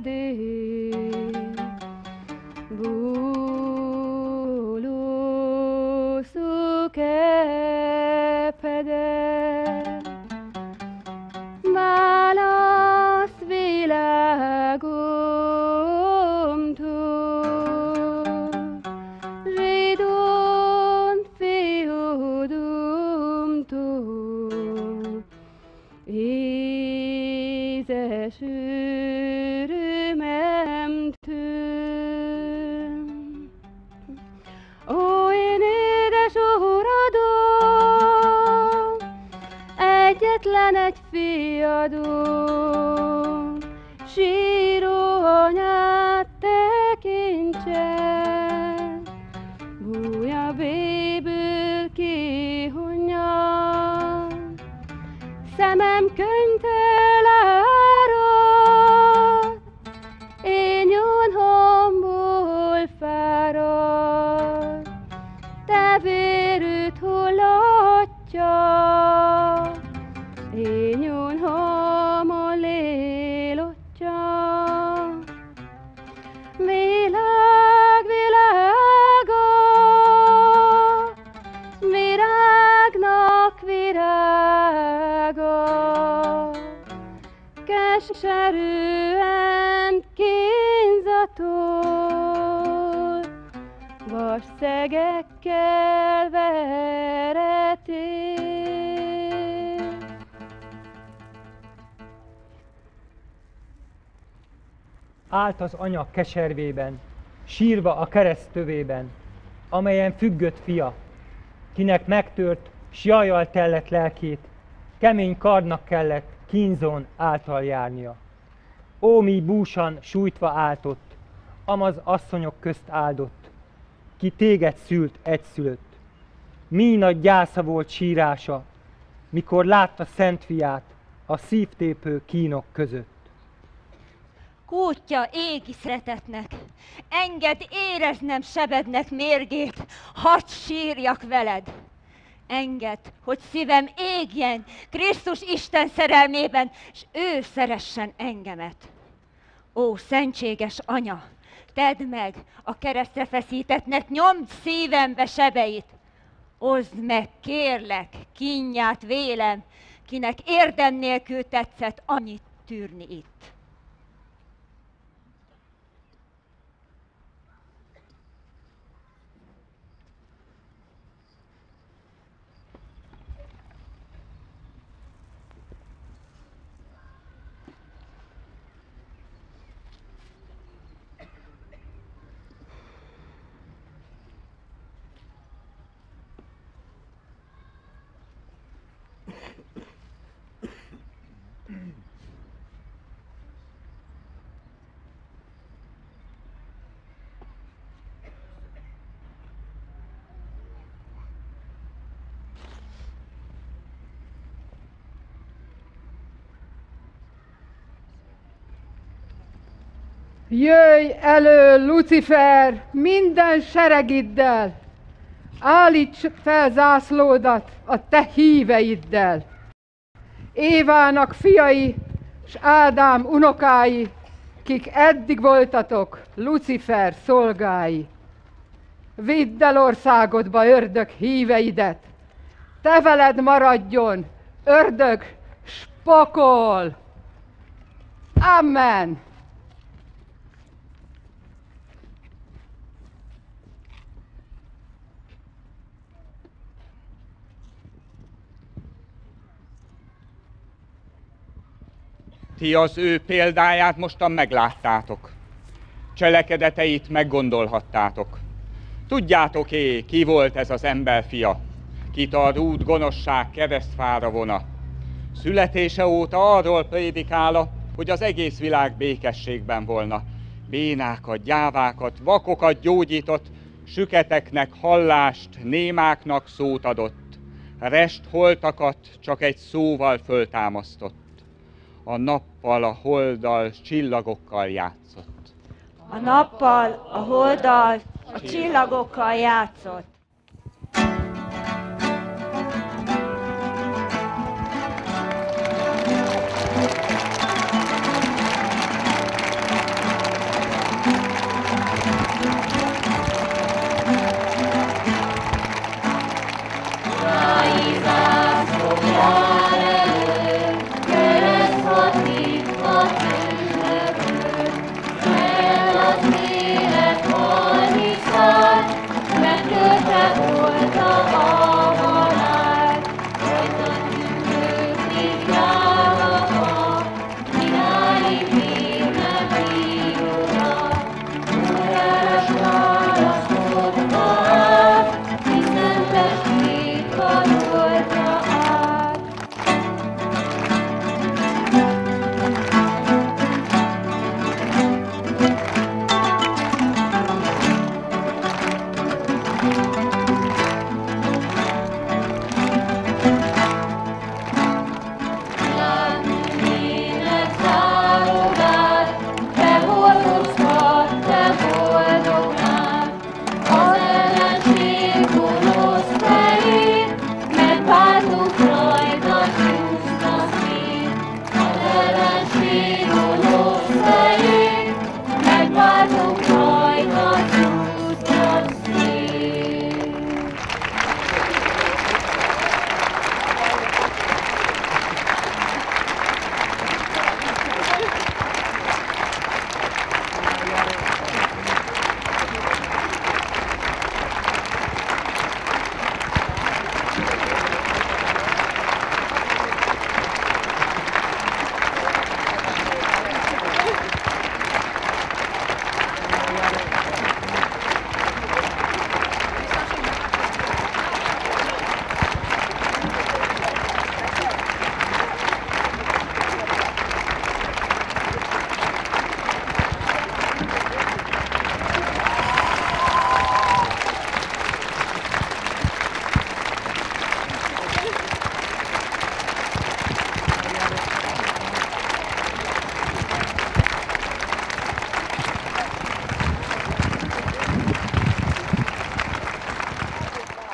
fedél. Búluszuk-e fedél. Válasz világomtól, zsidón fiúdomtól, ézes örömemtől. Ó, én édes uradom, egyetlen egy fiadom, síró anyát tekintsen, búja béből kihunyan, szemem könyvtől árad, én nyomból fárad, te vérűt hullatja, én nyomon lélotja. Világ világa, virágnak virága, keserűen kínzatol, vasszegekkel veretél.
Állt az anya keservében, sírva a kereszt tövében, amelyen függött fia, kinek megtört, s jajjal tellett lelkét, kemény kardnak kellett kínzón által járnia. Ó, mi búsan sújtva áltott, amaz asszonyok közt áldott, ki téged szült egyszülött. Mi nagy gyásza volt sírása, mikor látta szent fiát a szívtépő kínok között.
Kútja égi szeretetnek, engedd éreznem sebednek mérgét, hadd sírjak veled. Engedd, hogy szívem égjen Krisztus Isten szerelmében, s ő szeressen engemet. Ó, szentséges anya, tedd meg a keresztre feszítettnek, nyomd szívembe sebeit. Oszd meg, kérlek, kínját vélem, kinek érdem nélkül tetszett annyit tűrni itt.
Jöjj elő, Lucifer, minden seregiddel! Állíts fel zászlódat a te híveiddel! Évának fiai, s Ádám unokái, kik eddig voltatok Lucifer szolgái. Vidd el országodba ördög híveidet, te veled maradjon ördög s pokol! Amen!
Ti az ő példáját mostan megláttátok. Cselekedeteit meggondolhattátok. Tudjátok-é, ki volt ez az emberfia, kit a rút gonoszság keresztfára vona. Születése óta arról prédikála, hogy az egész világ békességben volna. Bénákat, gyávákat, vakokat gyógyított, süketeknek hallást, némáknak szót adott. Rest holtakat csak egy szóval föltámasztott. A nappal, a holddal, csillagokkal játszott.
A nappal, a holddal, a csillagokkal játszott.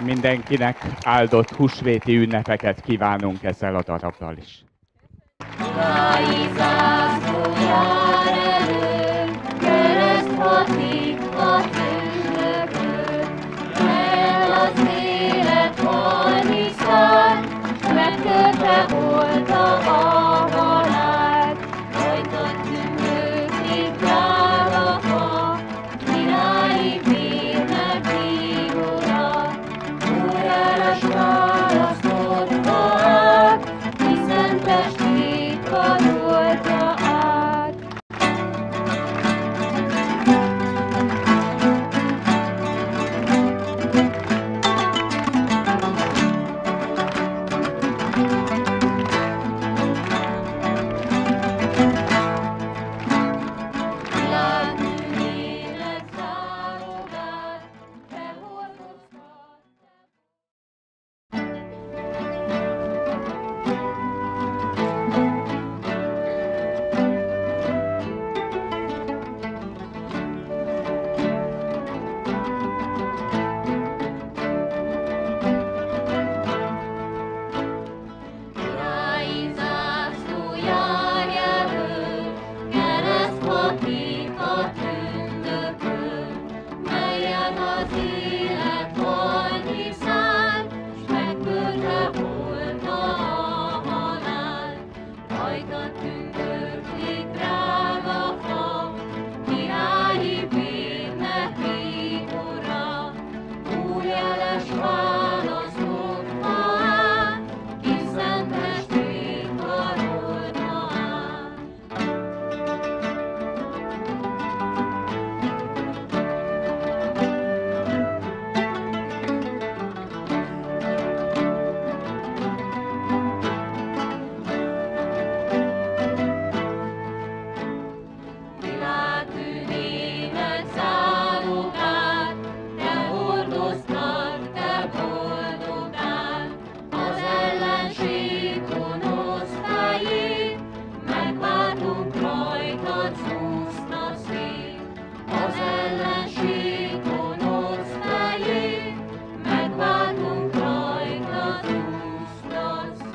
Mindenkinek áldott húsvéti ünnepeket kívánunk ezzel a darabbal is.
Királyi zászló jár elő, kereszthatítva tündököt, el az élet halni szállt, megtörve oldta a halált, rajta tündöklik drága fa, királyi bírnek bígora, óráras választotta át, hiszen testét karolta át. Királyi zászló jár elő, kereszthatít a tündökön, melyen az élet halni szállt, s megtörve oldta a halál. Rajta tündöklik drága fa, királyi bírnek bígora, úrjeles választotta át, hiszen testét karolta át. Világű német zálogát, te hordoztad, te boldogán, az ellenség gonosztáit, megváltunk rajtad, szúszna szét. Az ellenség gonosztáit, megváltunk rajtad, szúszna szét.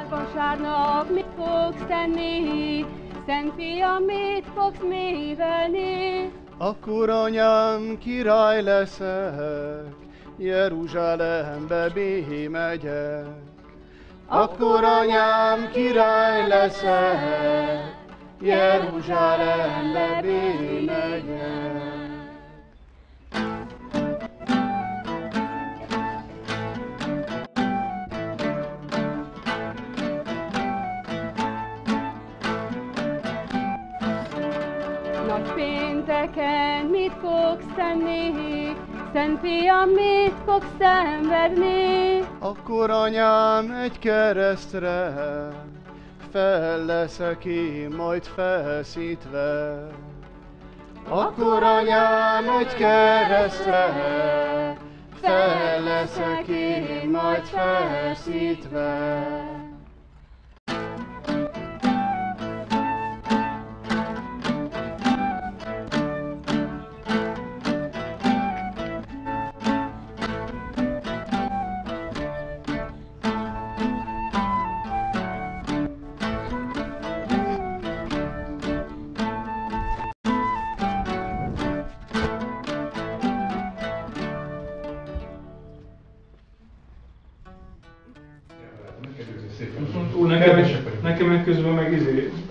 Vasárnap mit fogsz tenni? Szent Fiam, mit fogsz művelni?
Akkor anyám, király leszek, Jeruzsálembe megyek. Akkor anyám, király leszek, Jeruzsálembe megyek.
Napénteken mit fogsz tenni? Szent Fiam, mit fogsz szenvedni?
Akkor anyám, egy keresztre fel leszek én majd feszítve. Akkor anyám, egy keresztre fel leszek én majd feszítve.
Nekem közben meg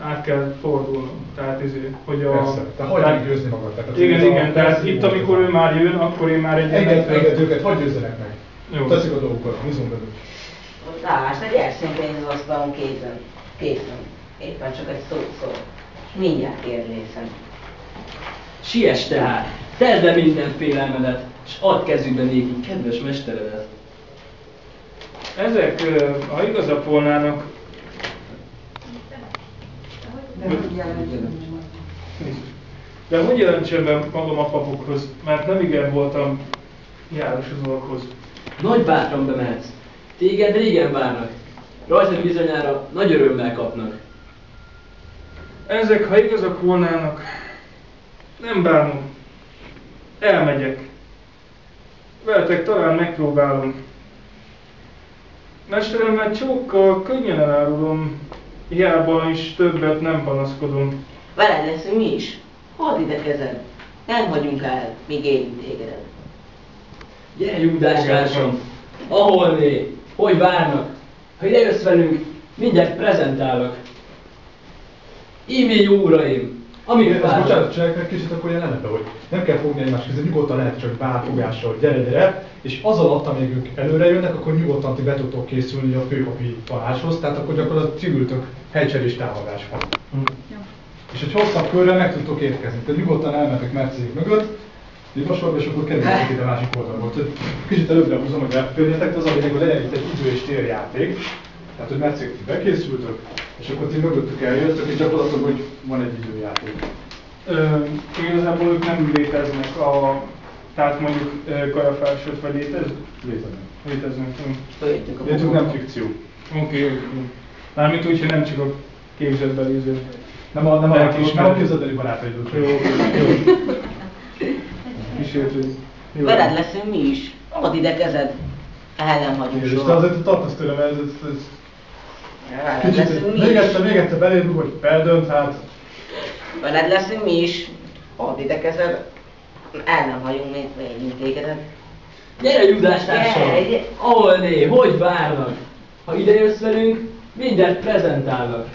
át kell fordulnom, tehát hogy a...
Persze, te hagyd győzni magad. Tehát
igen, tehát itt amikor ő már jön, akkor én már egy...
Engedd őket, hagyd győzzenek meg.
Jó.
Teszik a dolgokat, húzzunk belőle.
Lásd, egy elszintén az asztalon készen. Éppen csak egy szót szól. És mindjárt érlészen.
Siess tehát, tedd le minden félelmedet, s add kezükbe néki kedves mesteredet.
Ezek, ha igazak volnának... De hogy jelentsem be magam a papokhoz, mert nem igen voltam járós az orkhoz.
Nagy bátran bemehetsz. Téged régen várnak. Rajtad bizonyára nagy örömmel kapnak.
Ezek, ha igazak volnának, nem bánom. Elmegyek. Veletek talán megpróbálom. Mesteremmel csókkal könnyen elárulom, hiába is többet nem panaszkodom.
Veled leszünk mi is. Hadd ide kezed. Nem hagyunk el, míg érünk tégedet.
Gyere, Júdás társam! Ahol né? Hogy várnak? Ha ide jössz velünk, mindjárt prezentálok. Íme jó uraim! Amit várnak.
Bocsánat, csinálják meg kicsit akkor jelenetbe, hogy nem kell fogni egymás között, nyugodtan lehet csak bárfogással, gyere, és az alatt, amíg ők előre jönnek, akkor nyugodtan ti be tudtok készülni a főpapi tanácshoz, tehát akkor gyakorlatilag civültök helycserés támadásban. És egy hosszabb körre meg tudtok érkezni, tehát nyugodtan elmentek Mercék mögött, sorba, és akkor kerüljetek ide a másik oldalból. Kicsit előbbre húzom, hogy elférjetek, az a lényeg, hogy legyen itt egy idő és térjáték. Tehát, hogy Mercék ti bekészültök, és akkor ti mögöttük eljöttök, és gyakorlatilag, hogy van egy időjáték.
Igazából ők nem léteznek tehát mondjuk karafelsőt, vagy léteznek? Léteznek. Léteznek nem fikció. Oké. Mármint úgy, hogy nem csak a képzetbeli iző. Nem a képzetbeli barátaidról. Jó.
Veled leszünk mi is. Add ide kezed. El nem hagyunk soha.
És te azért tartasz tőlem, ez... Kicsit, még egyszer beléd, hogy feldönt, hát...
Veled leszünk mi is. Add ide kezed. El nem hagyunk még tégedet.
Gyere, Júdás társam! Ahol né? Hogy várnak? Ha ide jössz velünk, mindent prezentálnak.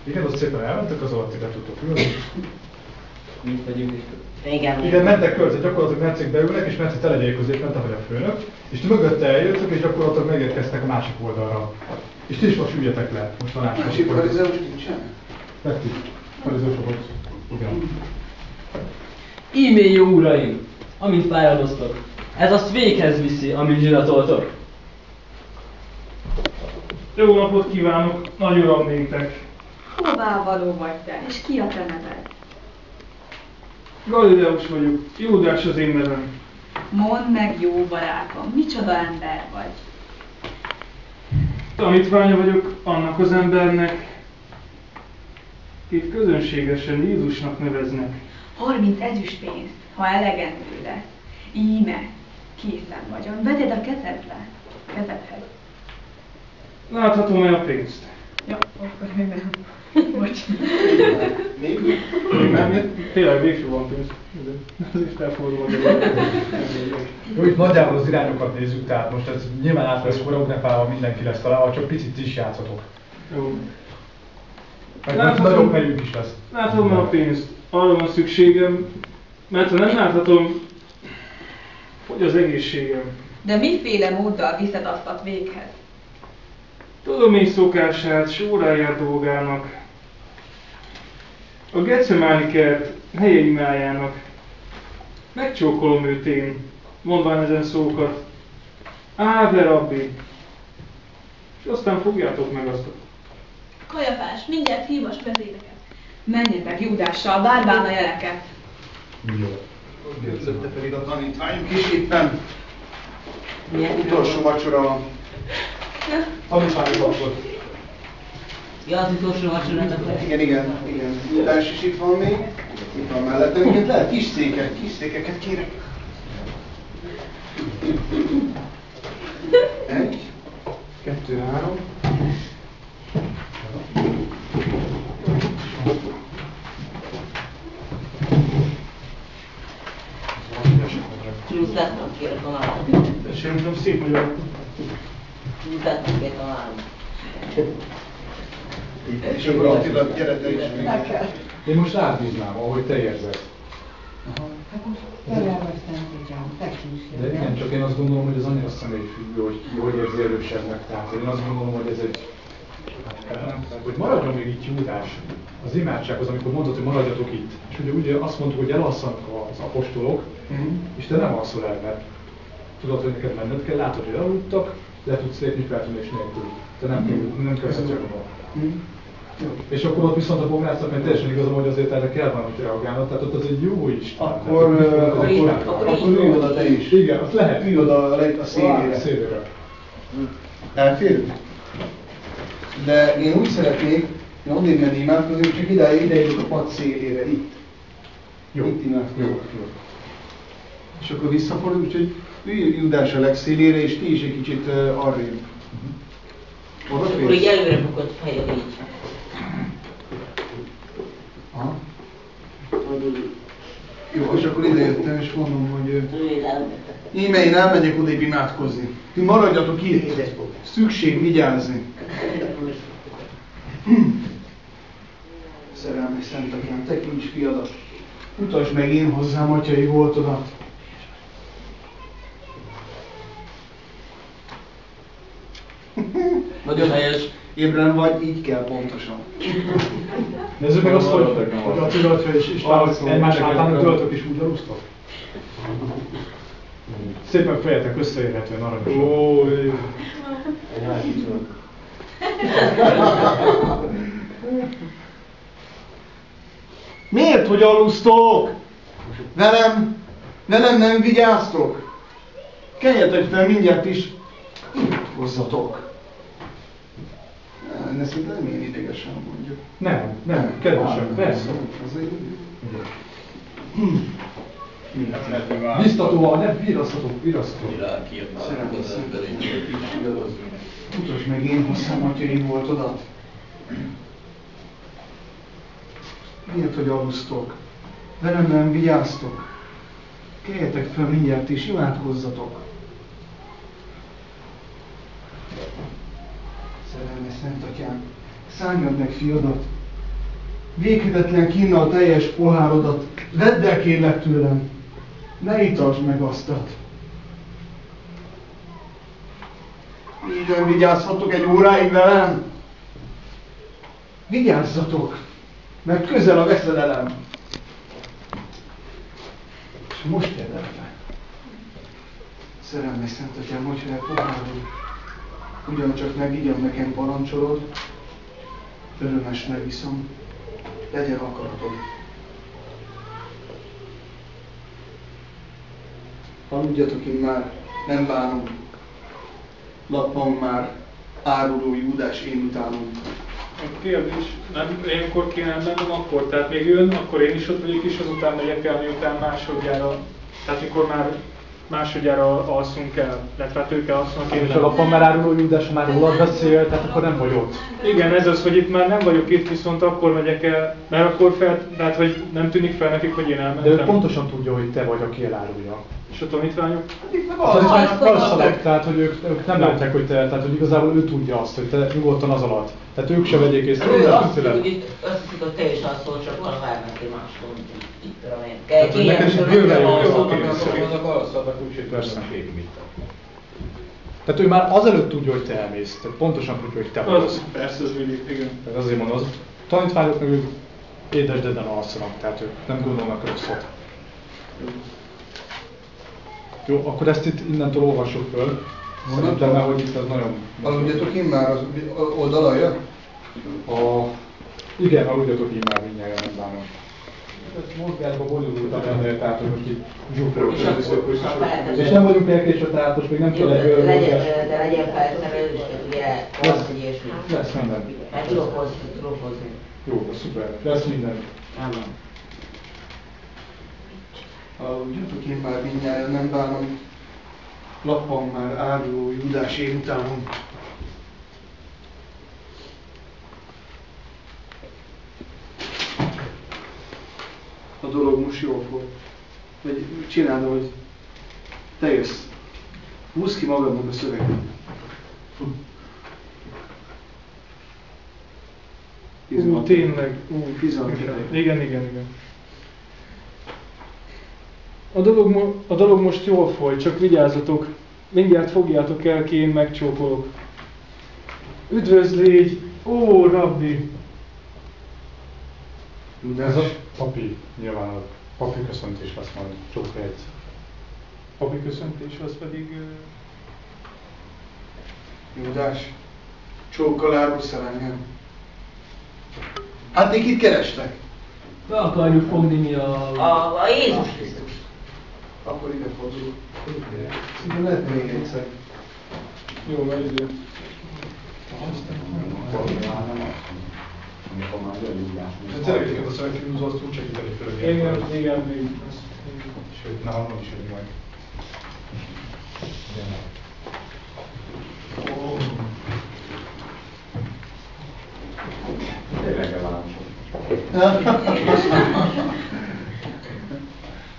Igen, azt szépen elmentek, az alatt ide tudtok ülni.
Mint vagyunk is.
Igen, mentek körbe, gyakorlatilag Mercék beülnek, és Mercék telegyék középen, te vagy a főnök, és ti mögötte eljöttök, és gyakorlatilag megérkeztek a másik oldalra. És ti is most üljetek le, most a másik
farizeus nincsen?
Nekti, farizeusok ott. Igen.
Íme jó uraim, amint fáradoztok, ez azt véghez viszi, amit zsinatoltok.
Jó napot kívánok, nagy uram néktek!
Hová való vagy te, és ki a te neved?
Galileus vagyok, Júdás az én nevem.
Mondd meg, jó barátom, micsoda ember vagy?
Tanítványa vagyok annak az embernek, akit közönségesen Jézusnak neveznek.
30 ezüstpénzt, ha elegendő lesz. Íme, készen vagyon, vegyed a kezedhez.
Láthatom-e a pénzt?
Ja, akkor nem. Bocs.
Még? Tényleg végső van pénz. Ez is felfordul
Jó, itt nagyjából az irányokat nézzük, tehát most ez nyilván át lesz koreografálva, mindenki lesz találva, csak picit is játszatok.
Jó.
Nagyobb helyük is lesz.
Láthatom a pénzt. Arra van szükségem, mert ha nem láthatom, hogy az egészségem.
De miféle móddal viszed azt a véghez?
Tudomény szokását, s óráját dolgának, a Gecemáni kert helye imájának. Megcsókolom őt én, mondván ezen szókat, Áve Rabbi, és aztán fogjátok meg azt.
Kajafás, mindjárt hívas vezéreket.
Menjetek Júdással, várván a jeleket.
Jó.
Te pedig a tanítványunk is éppen. Utolsó vacsora van.
Tanítványok akkor.
Ja, az utolsó vacsorának.
Igen. Júdás is itt van még. Itt van mellettünk. Lehet kis székeket kérek. 1, 2, 3.
Csúszlátnak kérek a málat.
Szerintem szép vagyok.
Csúszlátnak kérek a málat.
És akkor Attila, gyere te is még.
Én most rád bíznám, ahogy te érzed. De igen, csak én azt gondolom, hogy ez annyira személyfüggő, hogy ki hogy érzi erősebbnek. Tehát én azt gondolom, hogy ez egy... hogy maradjon még itt Júdás az imádsághoz, amikor mondod, hogy maradjatok itt. És ugye azt mondtuk, hogy elasszanak az apostolok, és te nem alszol el, mert tudod, hogy neked menned kell, látod, hogy elaludtak, le tudsz lépni feltűnés nélkül. Te nem kezdhetsz gyakorol. És akkor ott viszont a bográsznak, mert teljesen igazam, hogy azért erre kell valamit reagálnod, tehát ott az egy jó Isten.
Akkor ülj oda te is.
Igen, azt lehet.
Ülj oda a szélére.
Szélére.
Elférünk? De én úgy szeretnék, én odébb menni imádkozni, hogy csak ideérünk a pad szélére, itt.
Jó.
Itt imádkozunk.
Jó.
És akkor visszafordulunk, úgyhogy ülj Judás a legszélére, és ti is egy kicsit arrébb.
Akkor így előre bukott fejjel így.
Aha. Jó, és akkor ide jöttem, és mondom, hogy íme én elmegyek odébb imádkozni. Ti maradjatok itt. Szükség vigyázni. Szerelmes Szent Atyám, tekints fiadat. Mutasd meg én hozzám atyai voltodat. Nagyon helyes. Ébren vagy, így kell pontosan.
Nézzük meg azt, hogy a tudatra és egymás általán töltök is úgy alusztok. Szépen fejetek összeérhetően aranyosan. Ó,
Miért, hogy alusztok? Velem nem vigyáztok? Keljetek fel, mindjárt is hozzatok. Ezt nem én idegesen mondjuk.
Nem, kedvesen, persze. Biztatóan, nem virasztatok.
Mutasd meg én hozzám atyai voltodat. Miért, hogy alusztok? Velem nem vigyáztok? Keljetek fel mindjárt és imádkozzatok. Szerelmes Szent Atyám, szánjad meg fiadat, véghetetlen kínnal teljes pohárodat, vedd el kérlek tőlem, ne itasd meg aztat. Így nem vigyázhatok egy óráig velem? Vigyázzatok, mert közel a veszedelem. És most érdekel. Szerelmes Szent Atyám, hogy fel pohárod, ugyancsak megígyam nekem parancsolod, örömes megiszom, legyen akaratod. Aludjatok én már, nem bánom, lappam már, áruló Júdás én utálom.
A kérdés, nem ilyenkor kéne mennem akkor, tehát még jön, akkor én is ott vagyok, és azután megyek el, miután másodjára, tehát mikor már másodjára alszunk el, illetve hát ők alszanak én.
És a lapon már áruló Júdás már rólad beszél, tehát akkor nem vagy ott.
Igen, ez az, hogy itt már nem vagyok itt, viszont akkor megyek el, mert akkor tehát hogy nem tűnik fel nekik, hogy én elmentem.
De ő pontosan tudja, hogy te vagy, aki elárulja.
És a tanítványok?
Alszanak, tehát hogy ők nem látják, hogy te, tehát hogy igazából ő tudja azt, hogy te nyugodtan az alatt. Tehát ők se vegyék észre.
Ő azt hiszik, hogy te is alszol, csak van várnak én máshol. Itt tudom én.
Neked is bőven jó, azok alszanak, úgyhogy persze. Tehát ő már azelőtt tudja, hogy te elmész, tehát pontosan tudja, hogy te vagy.
Persze, az mindig, igen.
Tehát azért mondom, az tanítványok meg ők édesdedben alszanak, tehát ők nem gondolnak rosszat. Jó, akkor ezt itt innentől olvassuk föl. Szerintem, mert hogy itt az nagyon...
Aludjatok én már az oldalja?
Igen, aludjatok én már mindjárt, nem bánom. Ez mozgásba bonyolultabb ennél, tehát hogy itt zsúfrők. És nem vagyunk elkésve, tehát most még nem kell egy mozgás.
De legyen felszerelő, és ugye az, hogy ilyesmi.
Lesz minden.
Mert tudok hozni.
Jó, szuper. Lesz minden.
Nem.
Aludjatok én már mindjárt, nem bánom. Lappam már áruló Júdás én utálom. A dolog most jól fog. Vagy csináld, hogy te jössz. Húzd ki magadnak a szöveget.
Tényleg. Igen. A dolog most jól folyt, csak vigyázzatok. Mindjárt fogjátok el ki, én megcsókolok. Üdvözlégy, ó, rabbi!
Ez a papi, nyilván a papi köszöntés lesz majd csókolja egyszer.
Papi köszöntés, az pedig...
Júdás, csókkal árulsz el engem. Hát ti kit kerestek?
Be akarjuk fogni mi
A Jézus Krisztus.
Akkor ide fordulok. Szinte lehet még egyszer. Jó, mert ide.
Tényleg ezeket a szövegkívúzót úgy segíteni fel.
Igen.
Sőt, nálam is egy meg.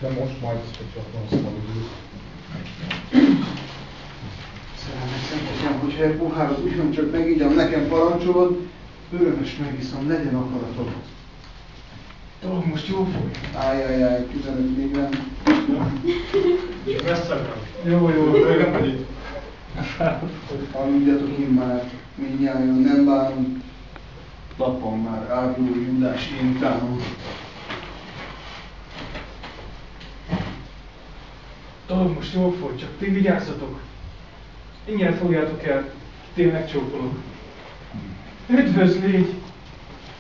De most majd, hogyha azt mondjuk.
Szerelmes Szentegyem, hogyha egy pohárat úgymond csak megígyam, nekem parancsolod, örömös megiszom, legyen akaratod. Dolog most jól folyik? Ájjajjaj, 15 még nem.
Csak messze van. Jó, régen pedig.
Aludjatok én már, mindnyájan nem bánunk. Lappam már áruló Júdás én utánom.
Dolog most jól folyt, csak ti vigyázzatok. Ingyen fogjátok el, én megcsókolok. Üdvözl légy!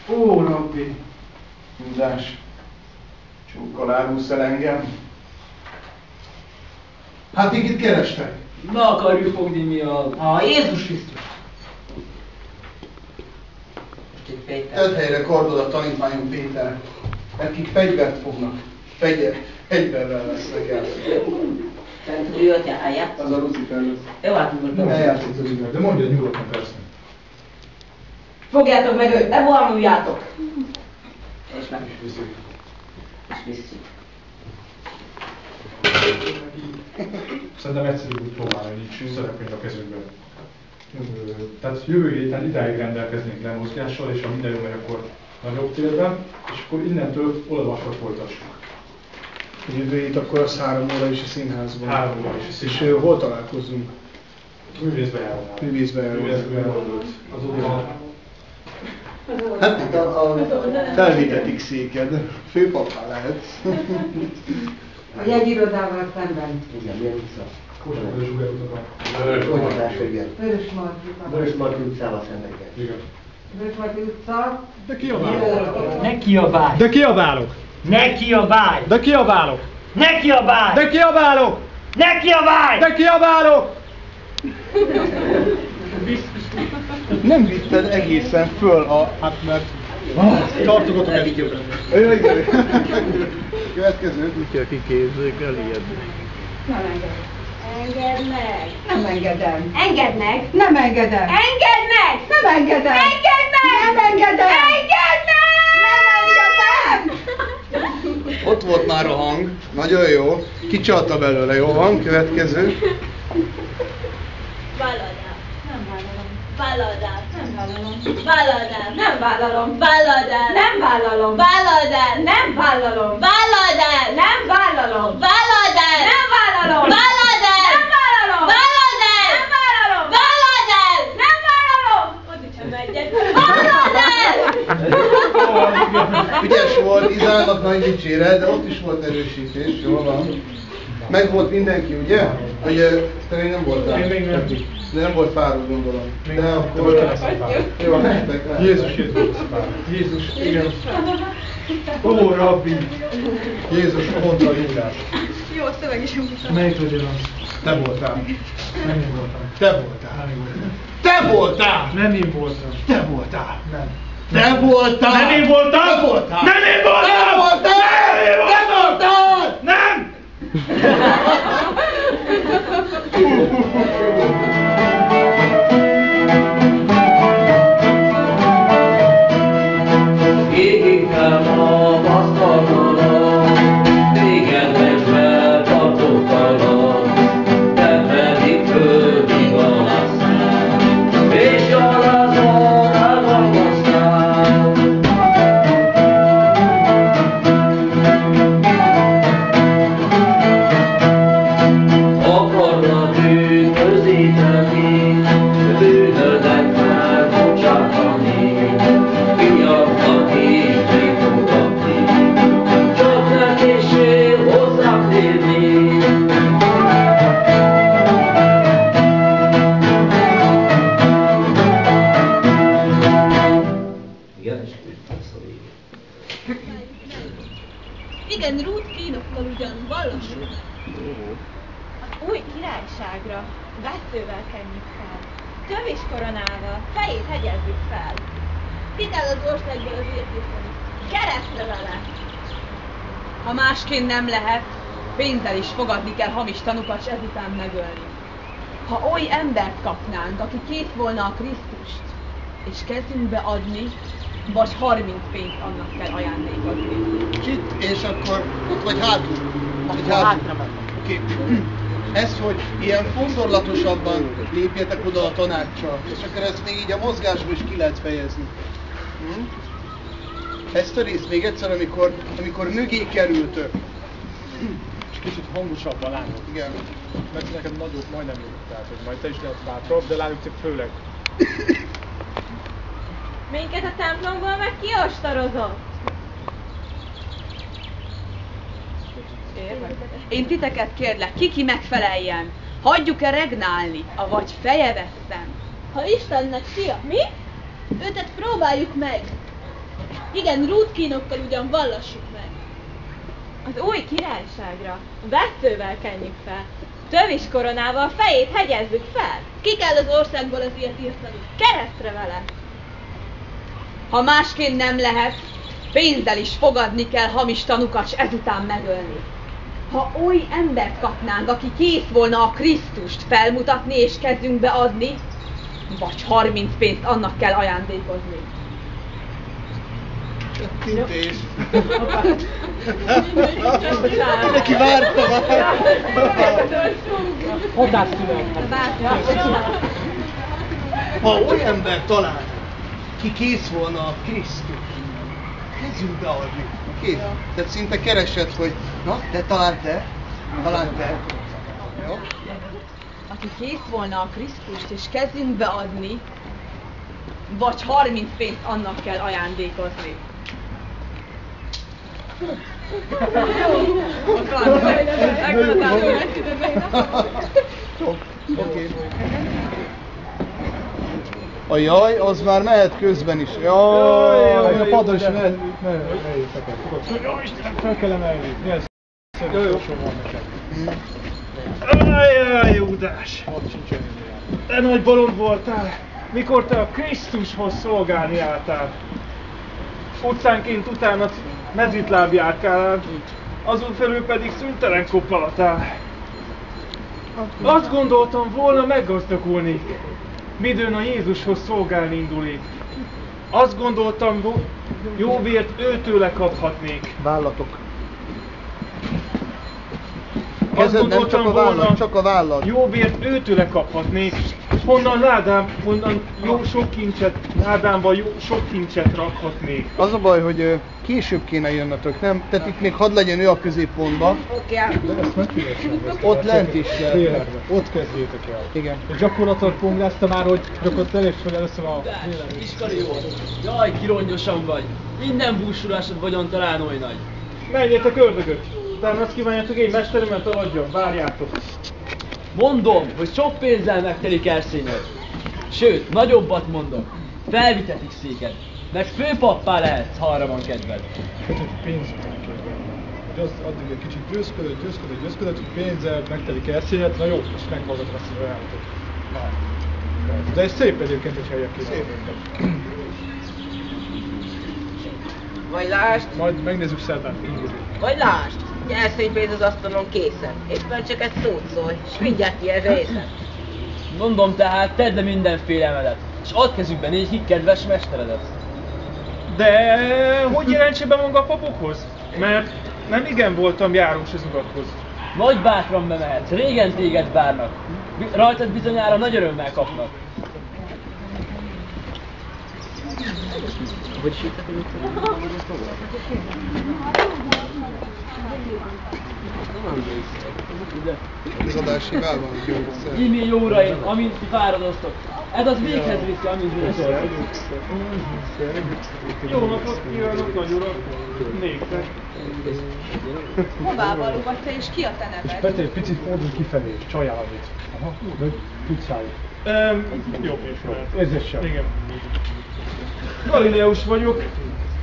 Ó, Rabbi!
Júdás, csókkal árulsz el engem? Hát ti kit kerestek?
Be akarjuk fogni mi
A Jézus Krisztus.
Tedd helyre kardodat, tanítványom Péter, akik fegyvert fognak, fegyverrel lesznek el.
Tehát ő atyáját?
Az a Lucifer lesz.
Jó, hát nyugodtan.
Eljátszik az ügyet,
de mondja nyugodtan persze.
Fogjátok meg őt, ne volanuljátok! És meg
is viszik.
És visszük.
Szerintem egyszerűbb úgy próbálni, hogy így szerepelni a kezünkben. Tehát jövő héten idáig rendelkeznénk lemozgással, és ha minden jó megy, akkor nagyobb térben, és akkor innentől olvasva folytassuk.
Jövő hét akkor az 3 óra is a színházban.
3 óra is a színházban.
És hol találkozunk?
Művészbejárónál.
Művészbejárónál.
Azóta...
Hát itt a felvétetik széked. Főpapá lehetsz.
A jegyirodával szemben.
Igen, milyen utca? Kósakvörös utca.
Vörös
Marti utcával szemben. Igen.
Vörös Marti utca.
De kiabálok!
Ne kiabálj!
De kiabálok!
Ne kiabálj!
De kiabálok!
Ne kiabálj!
De kiabálok!
Ne kiabálj!
De kiabálok!
Nem vitted egészen föl hát mert...
Tartogatok egy időben.
Következő. Úgy kell kikézzék el ilyet.
Nem engedem.
Engedd meg!
Nem engedem.
Engedd meg!
Nem engedem.
Engedd meg!
Nem engedem.
Engedd meg!
Nem engedem.
Engedd meg!
Nem engedem.
Ott volt már a hang. Nagyon jó. Kicsalta belőle. Jó van. Következő.
Vállalod el! Nem vállalom! Vállalod el! Nem vállalom! Vállalod el! Nem vállalom! Vállalod el! Nem vállalom! Vállalod el! Nem vállalom! Vállalod el! Nem vállalom! Vállalod el! Nem vállalom! Vállalod el! Nem vállalom! Vállalod el! Nem vállalom! Ott is sem egyet! Vállalod el!
Ügyes volt, Izának nagy dicséret, de ott is volt erősítés. Jól van. Meg volt mindenki, ugye? Hogy te még nem voltál.
Én még nem.
De nem volt fáradt, gondolom. De akkor...
Jó, mehetek rá. Jézus, Jézus, igen. Ó, Rabbi! Jézus, mondta a Júdás.
Jó szöveg is mutatom.
Melyik legyen az? Te voltál. Nem én voltam.
Te voltál.
Nem én voltam.
Te voltál!
Nem én voltam.
Te voltál!
Nem.
Te voltál!
Nem én voltam!
Te voltál!
Nem én voltam!
Te voltál! Te voltál!
Nem!
Égigtem a masztalmalat, téged megvel tartótalat, te pedig földig alásztál, és alázol elvagasztál. Akarnak üdvözíteni,
Folytassuk.
Az új királyságra vesszővel kenjük fel, tövis koronával, fejét hegyezzük fel. Ki kell az országból az írtítani, keresztre vele.
Ha másként nem lehet, pénzzel is fogadni kell hamis tanukat, s ezután megölni. Ha oly embert kapnánk, aki kész volna a Krisztust, és kezünkbe adni, vagy 30 pénzt annak kell ajándékozni.
Itt, és akkor ott vagy hátul. Oké. Ez, hogy ilyen fontollatosabban lépjetek oda a tanácssal, és akkor ezt még így a mozgásban is ki lehet fejezni. Ezt a részt még egyszer, amikor mögé kerültök.
És kicsit hangosabban lányok.
Igen.
Mert neked nagyobb majdnem jó, tehát hogy majd te is lehet bátrabb, de lányok főleg.
Minket a templomból meg kiostorozott.
Én titeket kérlek, ki megfeleljen. Hagyjuk-e regnálni, avagy feje veszem?
Ha Istennek fia, mi? Őtet próbáljuk meg. Igen, rútkínokkal ugyan vallassuk meg.
Az új királyságra vesszővel kenjük fel, tövis koronával fejét hegyezzük fel.
Ki kell az országból az ilyet írtani?
Keresztre vele.
Ha másként nem lehet, pénzzel is fogadni kell hamis tanukat, s ezután megölni. Ha oly embert kapnánk, aki kész volna a Krisztust felmutatni és kezünkbe adni, vagy 30 pénzt annak kell ajándékozni.
Tintés. Neki várta Ha olyan ember talál, ki kész volna a Krisztus, kezünkbe adni. Kész. Tehát szinte keresed, hogy na, te talán te. Jó?
Aki kész volna a Krisztust és kezünkbe adni, vagy 30 pénzt annak kell ajándékozni.
Oké. A jaj, az már mehet közben is. Jaj,
a padon is ne jöjjetek el. Jó Isten, fel kell emelni. Milyen szörnyűsor van neked. Ajjaj, Júdás! Te nagy bolond voltál, mikor te a Krisztushoz szolgálni álltál. Utcánként utána mezitláb járkálál, azon felül pedig szüntelen koppalatál. Azt gondoltam volna meggazdagulni, midőn a Jézushoz szolgálni indulik. Azt gondoltam, jó vért őtőle kaphatnék.
Vállatok. Kezed nem csak a vállat, csak a vállat.
Jó vért őtőle kaphatnék, honnan jó sok kincset, ládámban jó sok kincset rakhatnék.
Az a baj, hogy később kéne jönnötök, nem? Tehát itt még hadd legyen ő a középpontban.
De ezt megfilesen.
Ott lent is lehet.
Ott kezdjétek el.
Igen.
És gyakorlatilag pongrázta már, hogy gyakorlatilag elég fel először a vélemény.
Iskarió, jaj, kirongyosan vagy. Minden búsulásod vagyon talán oly nagy.
Menjetek ördögök! Utána azt kívánjátok, én mesteremet aladjon, várjátok!
Mondom, hogy sok pénzzel megtelik erszényed. Sőt, nagyobbat mondok, felvitetik széked, mert főpappá lehetsz, ha arra van kedved.
Hát, hogy pénz után kérdem. Hogy az addig egy kicsit győzködött, hogy pénzzel megtelik erszényed, na jó, most meghallgatom azt, hogy ajánlatot. De ez szép egyébként, hogy helyek kívánok.
Vagy lásd!
Majd megnézzük szerdán.
Vagy lásd! Gyerszénypénz az asztalon készen. Éppen csak egy szót szólj, és mindjárt ki ez részed.
Mondom tehát, tedd le mindenféle emelet, és add kezükben négy higkedves mesteredet.
De hogy jelentse be maga a papokhoz? Mert nem igen voltam járós az urakhoz.
Nagy bátran bemehetsz, régen téged várnak. Rajtad bizonyára nagy örömmel kapnak.
Hogy sírtak, hogy
Az adás hibában jó.
Ímé jó uraim, amint ti fáradoztok. Ez az véghez viszi, amint üresek.
Jó napot kívánok, nagy urak! Néktek!
Hová való vagy te, és ki a te neved?
Peti, egy picit fordulj kifelé, és csaljál amit. Aha, vagy tudszálj. Jobb ismeret. Ez sem. Igen. Galileus vagyok,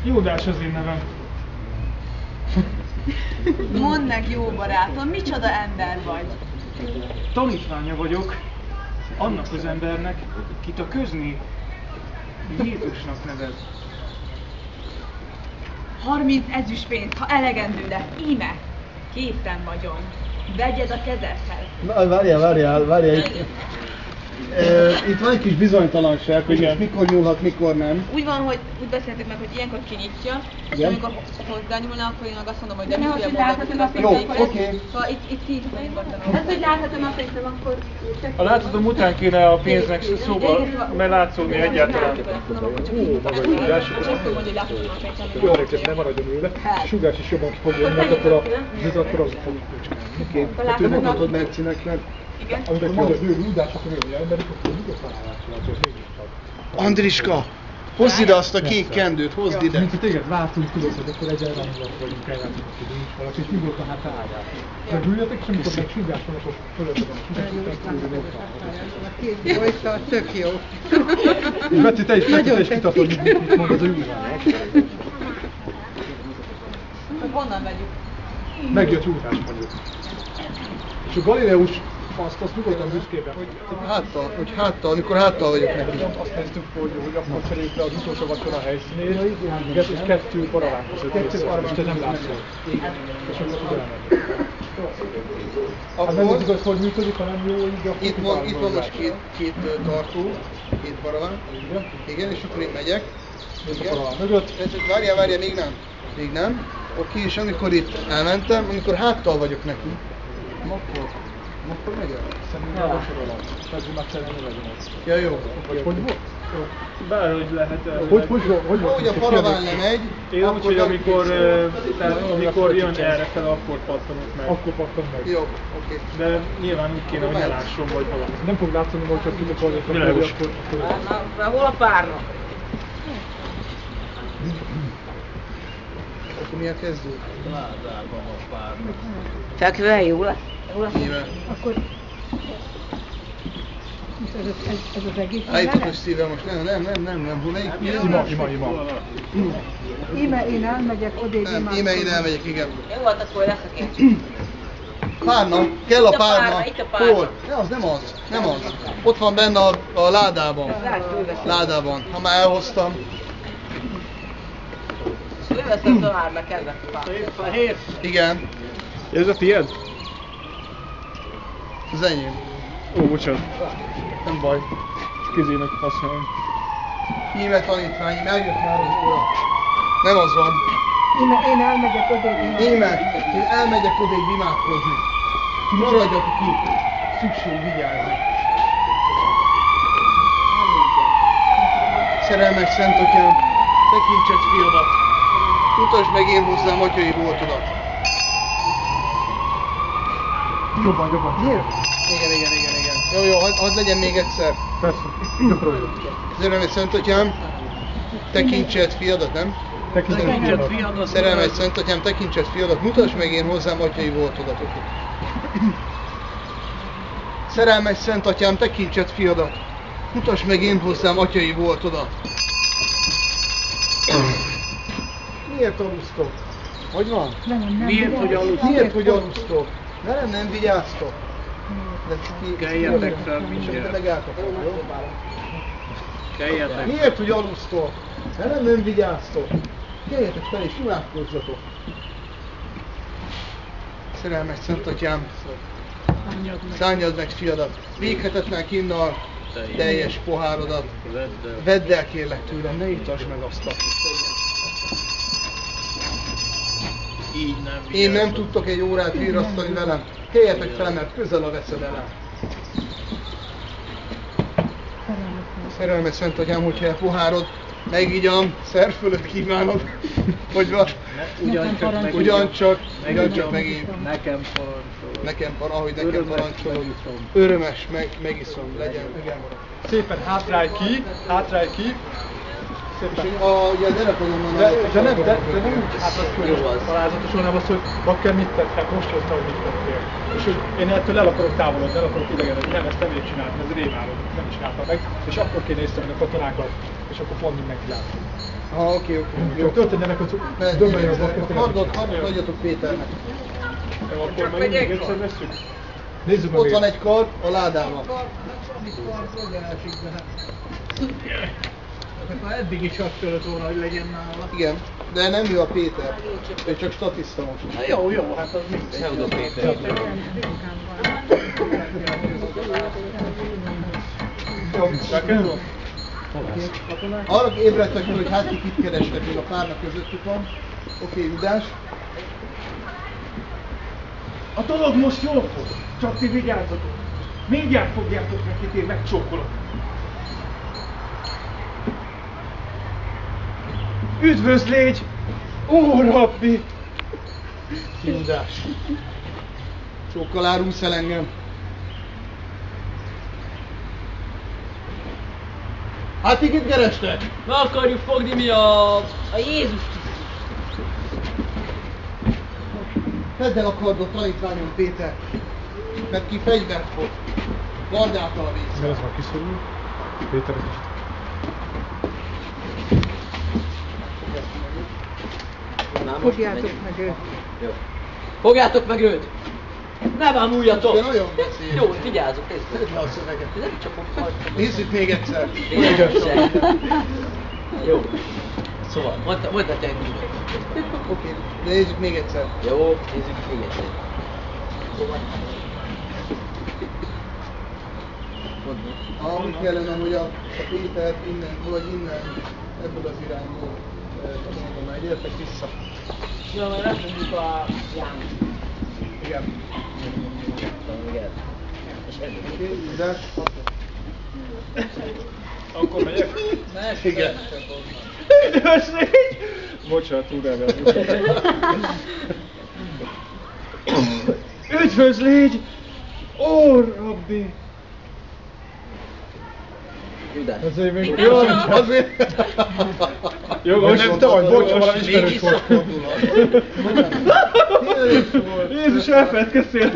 Júdás az én nevem.
Mondd meg, jó barátom, micsoda ember vagy?
Tanítványa vagyok annak az embernek, kit a köznép Jézusnak nevez.
30 ezüstpénz, ha elegendő lesz, íme, készen vagyok. Vegyed a kezedhez.
Várjál. Itt van egy kis bizonytalanság, hogy most mikor nyúlhat, mikor nem.
Úgy van, hogy úgy beszéltük meg, hogy ilyenkor kinyitja, és
Igen.
amikor hozzányúlna, akkor én meg azt mondom, hogy de mi
hogy láthatom a
Jó,
oké.
Szóval itt ki
Ezt, hogy láthatom a pénzem, akkor...
A láthatom után kéne a pénznek szóba, mert látszódni egyáltalán.
Jó, hogy nem maradjon őle, sugás is jobban ki fog jönni, mert akkor az fog csukálni. Oké,
hát ő mondhatod Mercinek, mert
amikor magyar bőrű údás, akkor jövő emberek, akkor nyugodtan állásról,
Andriska, hozd ide azt a kék kendőt, hozd ide.
Mint hogy téged vártunk, tudod, hogy akkor egyenrangúak vagyunk, eljátszik, hogy nincs valaki, és nyugodtan hát állják. Megüljetek, és amikor meg sugás van, akkor fölöttem a sugás,
Jó, szóval tök jó.
és Beci, te is kitatod, mit mond az a Júlán.
Honnan vegyük?
Megjött Júlás mondjuk. És a Galileus azt nyugodtan büszkében, hogy
háttal, amikor háttal vagyok neki.
Azt néztük, hogy akkor cseréljük le az utolsó vacsora helyszínét, és 2 paraván között vissza, és te nem látszol. És akkor tud elmenni. Hát nem az igaz, hogy működik, hanem jó, így akkor
itt van most két tartó, 2 paraván. Igen, és akkor én megyek. Várjál, még nem. Oké, és amikor itt elmentem, amikor háttal vagyok neki, akkor megyek.
Szerintem a vacsora Fezzi már cserélni legyen.
Ja, jó.
Hogy volt?
Bárhogy lehet.
Hogy
a paraván lemegy,
én úgy, hogy amikor jön erre fel, akkor pattanok meg.
Akkor pattan meg.
Jó, oké.
De nyilván úgy kéne, hogy ne lásson vagy valami.
Nem fog látszani, hogy csak tudok valami,
Már hol a párnak?
Akkor milyen kezdő?
Ládában a párnak. Fekve, jó lesz?
Akkor... Ez az egész
Állítatos szívem most, nem, melyik?
Ima.
Íme én elmegyek, odébb imádkozom.
Íme én elmegyek, igen.
Jó volt, akkor lesz a két.
Párna, kell a
Itt a
párna.
párna, itt a párna.
Hol? Ne, az nem az. Ott van benne a ládában. Ha már elhoztam.
Fölveszem tovább, meg kezdek a párna.
Igen.
Ez a tiéd?
Az enyém.
Ó, bocsánat. Nem baj. Kizének használom.
Íme tanítvány, eljött már az óra. Nem az van.
Én elmegyek odébb imádkozni.
Íme, én elmegyek odébb imádkozni. Ti maradjatok itt. Szükség vigyázni. Szerelmes Szent Atyám, tekintsed fiadat. Mutasd meg én hozzám atyai voltodat.
Jobban.
Igen. Jó, hadd legyen még egyszer.
Persze, gyakoroljuk.
Szerelmes Szent Atyám, tekintsed fiadat, nem?
Tekintsed fiadat.
Szerelmes Szent Atyám, tekintsed fiadat, mutasd meg én hozzám atyai voltodat. Szerelmes Szent Atyám, tekintsed fiadat, mutasd meg én hozzám atyai voltodat. Miért alusztok? Hogy van?
Miért, hogy alusztok?
Miért, hogy alusztok? Velem nem vigyáztok.
Keljetek fel mindjárt. Keljetek.
Miért, hogy alusztok? Velem nem vigyáztok. Keljetek fel és imádkozzatok. Szerelmes Szent Atyám, szánjad meg fiadat, véghetetlen kínnal, teljes pohárodat. Vedd el kérlek tőlem, ne itasd meg azt a...
Így nem
Én nem tudtok egy órát virrasztani velem. Keljetek fel, mert közel a veszedelem. Szerelmes Szent Atyám, hogyha a pohárod, megigyam, szerv fölött kívánod. Hogy van? Ugyancsak megint.
Nekem parancsol.
Ahogy nekem parancsolod. Örömes, megiszom, legyen.
Szépen hátrálj ki. Szépen.
Ugye az elekodon van
de nem úgy hátrasz körül találatosan, hanem az, hogy bakker mit tettek, most hozta, hogy mit tettél. És hogy én ettől el akarok távolodni, el akarok idegenedni, nem ezt nem én csináltam, ez rémálom, nem csináltam meg, és akkor kéne észrevenni a katonákat, és akkor pont mindenki látom.
Oké.
Jó, történjenek, hogy dömölj a
A kardot adjatok Péternek.
Akkor majd még egyszer vesszük. Nézzük meg.
Ott van egy kard a ládában.
Akkor eddig is azt kellett volna, hogy legyen nála.
Igen, de nem ő a Péter. Ő csak statiszta most.
Jó, hát az mindegy.
Pseudo Péter.
Arra ébredtek fel, hogy hát kit kerestek, még a párnak közöttük van. Oké, Judás.
A dolog most jól fog, csak ti vigyázzatok. Mindjárt fogjátok neki, én megcsókolok. Üdvözlégy, ó Rabbi!
Judás. Sokkal árulsz el engem. Hát ti kit kerestek?
Meg akarjuk fogni mi a
Jézus
Tedd el a kardot, tanítványom Péter, mert ki fegyvert fog. Gardától vész.
Mi az van kiszorul? Péter is.
Fogjátok meg őt.
Jó. Fogjátok meg őt! Ne bámuljatok!
De nagyon beszél.
Jó, vigyázzuk, nézzük.
Tedd le a szöveget.
Nem csak ott.
Nézzük még egyszer.
Jó. Szóval, mondd a te.
Oké, nézzük még egyszer.
Jó, nézzük még egyszer.
Úgy kellene, hogy a Pétert innen, vagy innen, ebből az irányból tanulom meg. Gyertek vissza.
Ja, mert azt mondjuk a János.
Igen.
Igen.
Oké, Judás.
Akkor megyek?
Igen.
Üdvözlégy! Bocsánat, túl elvettük. Üdvözlégy! Ó, Rabbi!
Judás.
Azért még... Jó, azért... Jogos, nem te vagy, bocs, valami ismerős volt. Jézus, elfeledkeztél!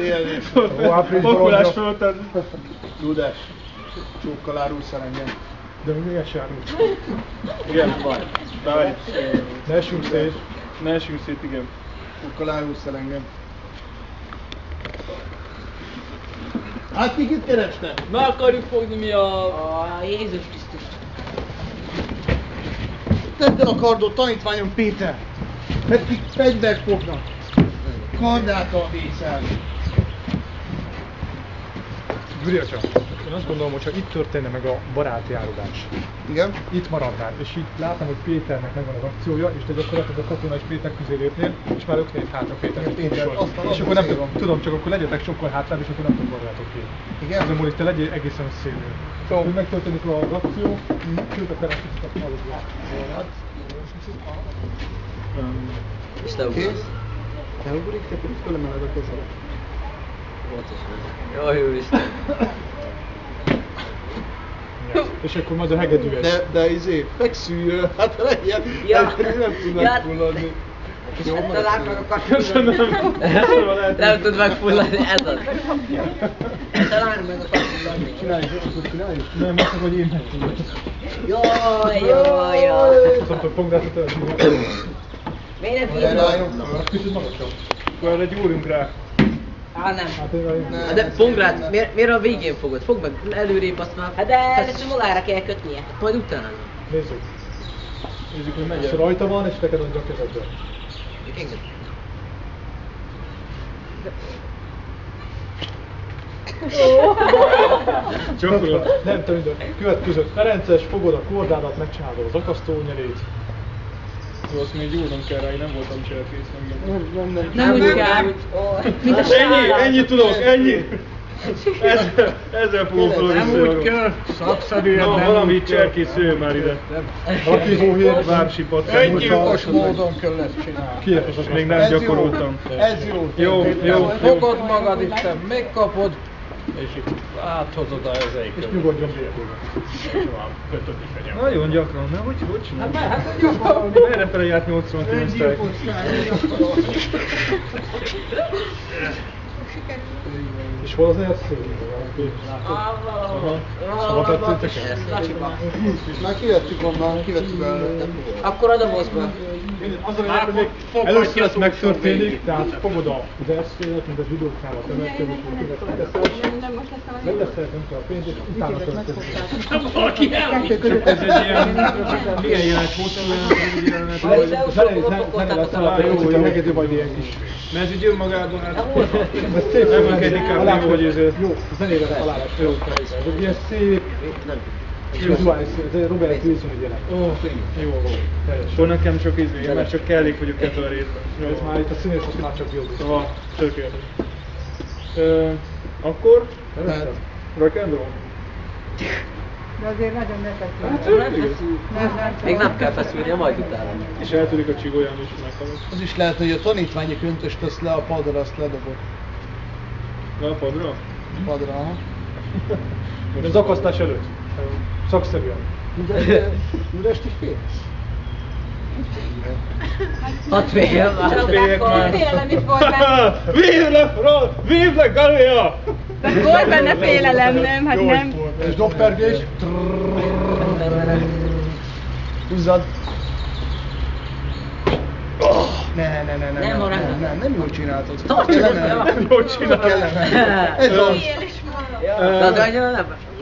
Pakolás fölted.
Judás, csókkal árulsz el engem.
De még miért se árulsz? Igen,
van.
Várj. Ne essünk szét. Ne essünk szét, igen.
Csókkal árulsz el engem. Hát ti kit kerestek?
Meg akarjuk fogni mi
A Jézus Krisztus.
Tedd el a kardot, tanítványom Péter! Mert ki fegyvert fognak. Kardától vészel.
Gyuri atya, én azt gondolom, hogy ha itt történne meg a baráti árulás.
Igen?
Itt maradnál, és itt látnám, hogy Péternek megvan az akciója, és te gyakorlatilag a katona és Péter közé lépnél, és már öknéd hátra Péternek. És akkor nem tudom, csak akkor legyetek sokkal hátrább, és akkor nem tudjátok ki.
Igen?
Azon múlik, te legyél egészen szélő. Szóval, hogy megtörténik az akció, sőt a keresztül a palotba.
És te ugrasz.
Te ugrik, te pedig fölemeled a kezedet.
Jaj, úristen.
És akkor majd a hegedűes.
De fekszüljön, hát legyen, nem tudnak fulladni.
Talán meg a
Köszönöm.
Nem tud megfulladni, ez az.
Talán meg a kapcsolatni.
Csináljuk? Nem, azt meg, hogy én megfulladok.
Jaj.
Tudod, pongrátot el.
Miért nem bírod?
Kicsit magasabb. Akkor egy gyúrjunk rá.
Hát nem.
De Pongrát, miért a végén fogod? Fogd meg előrébb, azt már...
Hát de ezt molára kell kötnie.
Majd utána.
Nézzük. Nézzük, hogy megy. Rajta van, és neked adja a kezedbe.
Enged.
Csak nem te minden. Következő Ferences, fogod a kordádat, megcsinálod az akasztónyelét. Jó, azt még gyúrnom kell rá, én nem voltam cselkész.
Nem úgy kell.
Ennyi tudok, ennyi! Ezzel fogok valahogy
Nem úgy kell, szakszerűen
na,
nem
valami
úgy kell.
cserkész jöjjön már ide. Valaki hóhír, vársipat.
Öngyilkos módon kell ezt csinálni.
Ki az, még nem gyakoroltam.
Ez jó.
Jó.
Fogod magad Isten, megkapod, és itt áthozod a ezeiket.
És nyugodjon bérdőben. Nagyon gyakran, na hogy csinálod? Errefele járt 89-tel. És hol az ersző? Hova tettétek el?
Már kivettük onnan, kivettük el.
Akkor a dobozba.
Az a lényeg, hogy még először ez megtörténik, tehát fogod az erszőt, mint a zsidóknál a temetkezés, nem leszel a pénz, és utána történik.
Valaki elmondja!
Ez egy ilyen jelenet volt, zene lesz alá, jó, hogy a hegedű vagy ilyen kis.
Mert ez így önmagában, hát
ez szép, nem kell inkább, hogy ez jó, zenével alá lesz, jó, ez egy ilyen szép, vizuális, ez Robert Wilson egy jelenet. Jó volt, teljesen.
Akkor nekem csak izé, mert csak kellék vagyok ebben a részben.
Ez már itt a színészeknál csak jobb is.
Tökéletes. Akkor? Rock and roll?
De azért nagyon ne feszülj.
Még nem kell feszülnie, majd utána.
És eltűnik a csigolyám is, meghalok.
Az is lehet, hogy a tanítványi köntöst azt le a padra, azt ledobod.
Le a padra?
Padra, aha.
De az akasztás előtt. Szakszerűen.
Üres is félsz?
Hadd féljek már.
Félelem itt volt benne.
Vive la Galia!
Volt benne félelem, nem? Hát nem.
És doppergés. Húzzad. Nem jól csináltad.
Nem jól csináltad.
Ez az.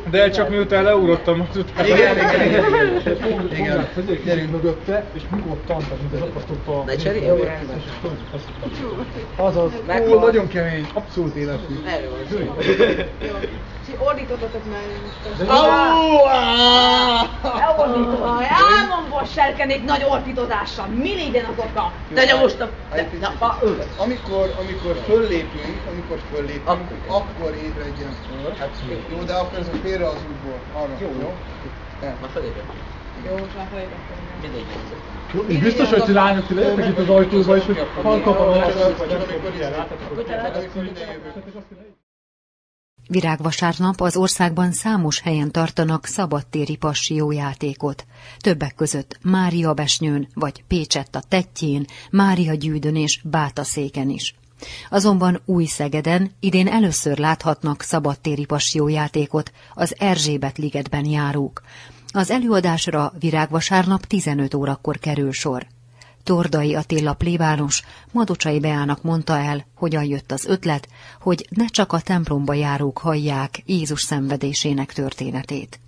De csak miután leugrottam, azután...
Igen. Gyerünk mögötte, és nyugodtan, mint az akasztotta...
Ne cserélj, jó, rendben.
Azaz. Ó, nagyon kemény. Abszolút életű.
Ordítottatok már.
Álmomból serkenék nagy ordítozással. Mi légyen az oka?
De most a...
Amikor föllépünk, akkor ébredjen föl. Jó, de akkor ez félre az útból. Arra. Jó?
Már felébredtem.
Jó, most már felébredtem.
Mindegy.
És biztos, hogy ti lányok, ti lehetnek itt az ajtóba, és hogy halkabban
Virágvasárnap az országban számos helyen tartanak szabadtéri passió-játékot. Többek között Máriabesnyőn vagy Pécsett a Tettyén, Máriagyűdön és Bátaszéken is. Azonban Új-Szegeden idén először láthatnak szabadtéri passió-játékot az Erzsébet-ligetben járók. Az előadásra virágvasárnap 15 órakor kerül sor. Tordai Attila plébános Madocsai Beának mondta el, hogyan jött az ötlet, hogy ne csak a templomba járók hallják Jézus szenvedésének történetét.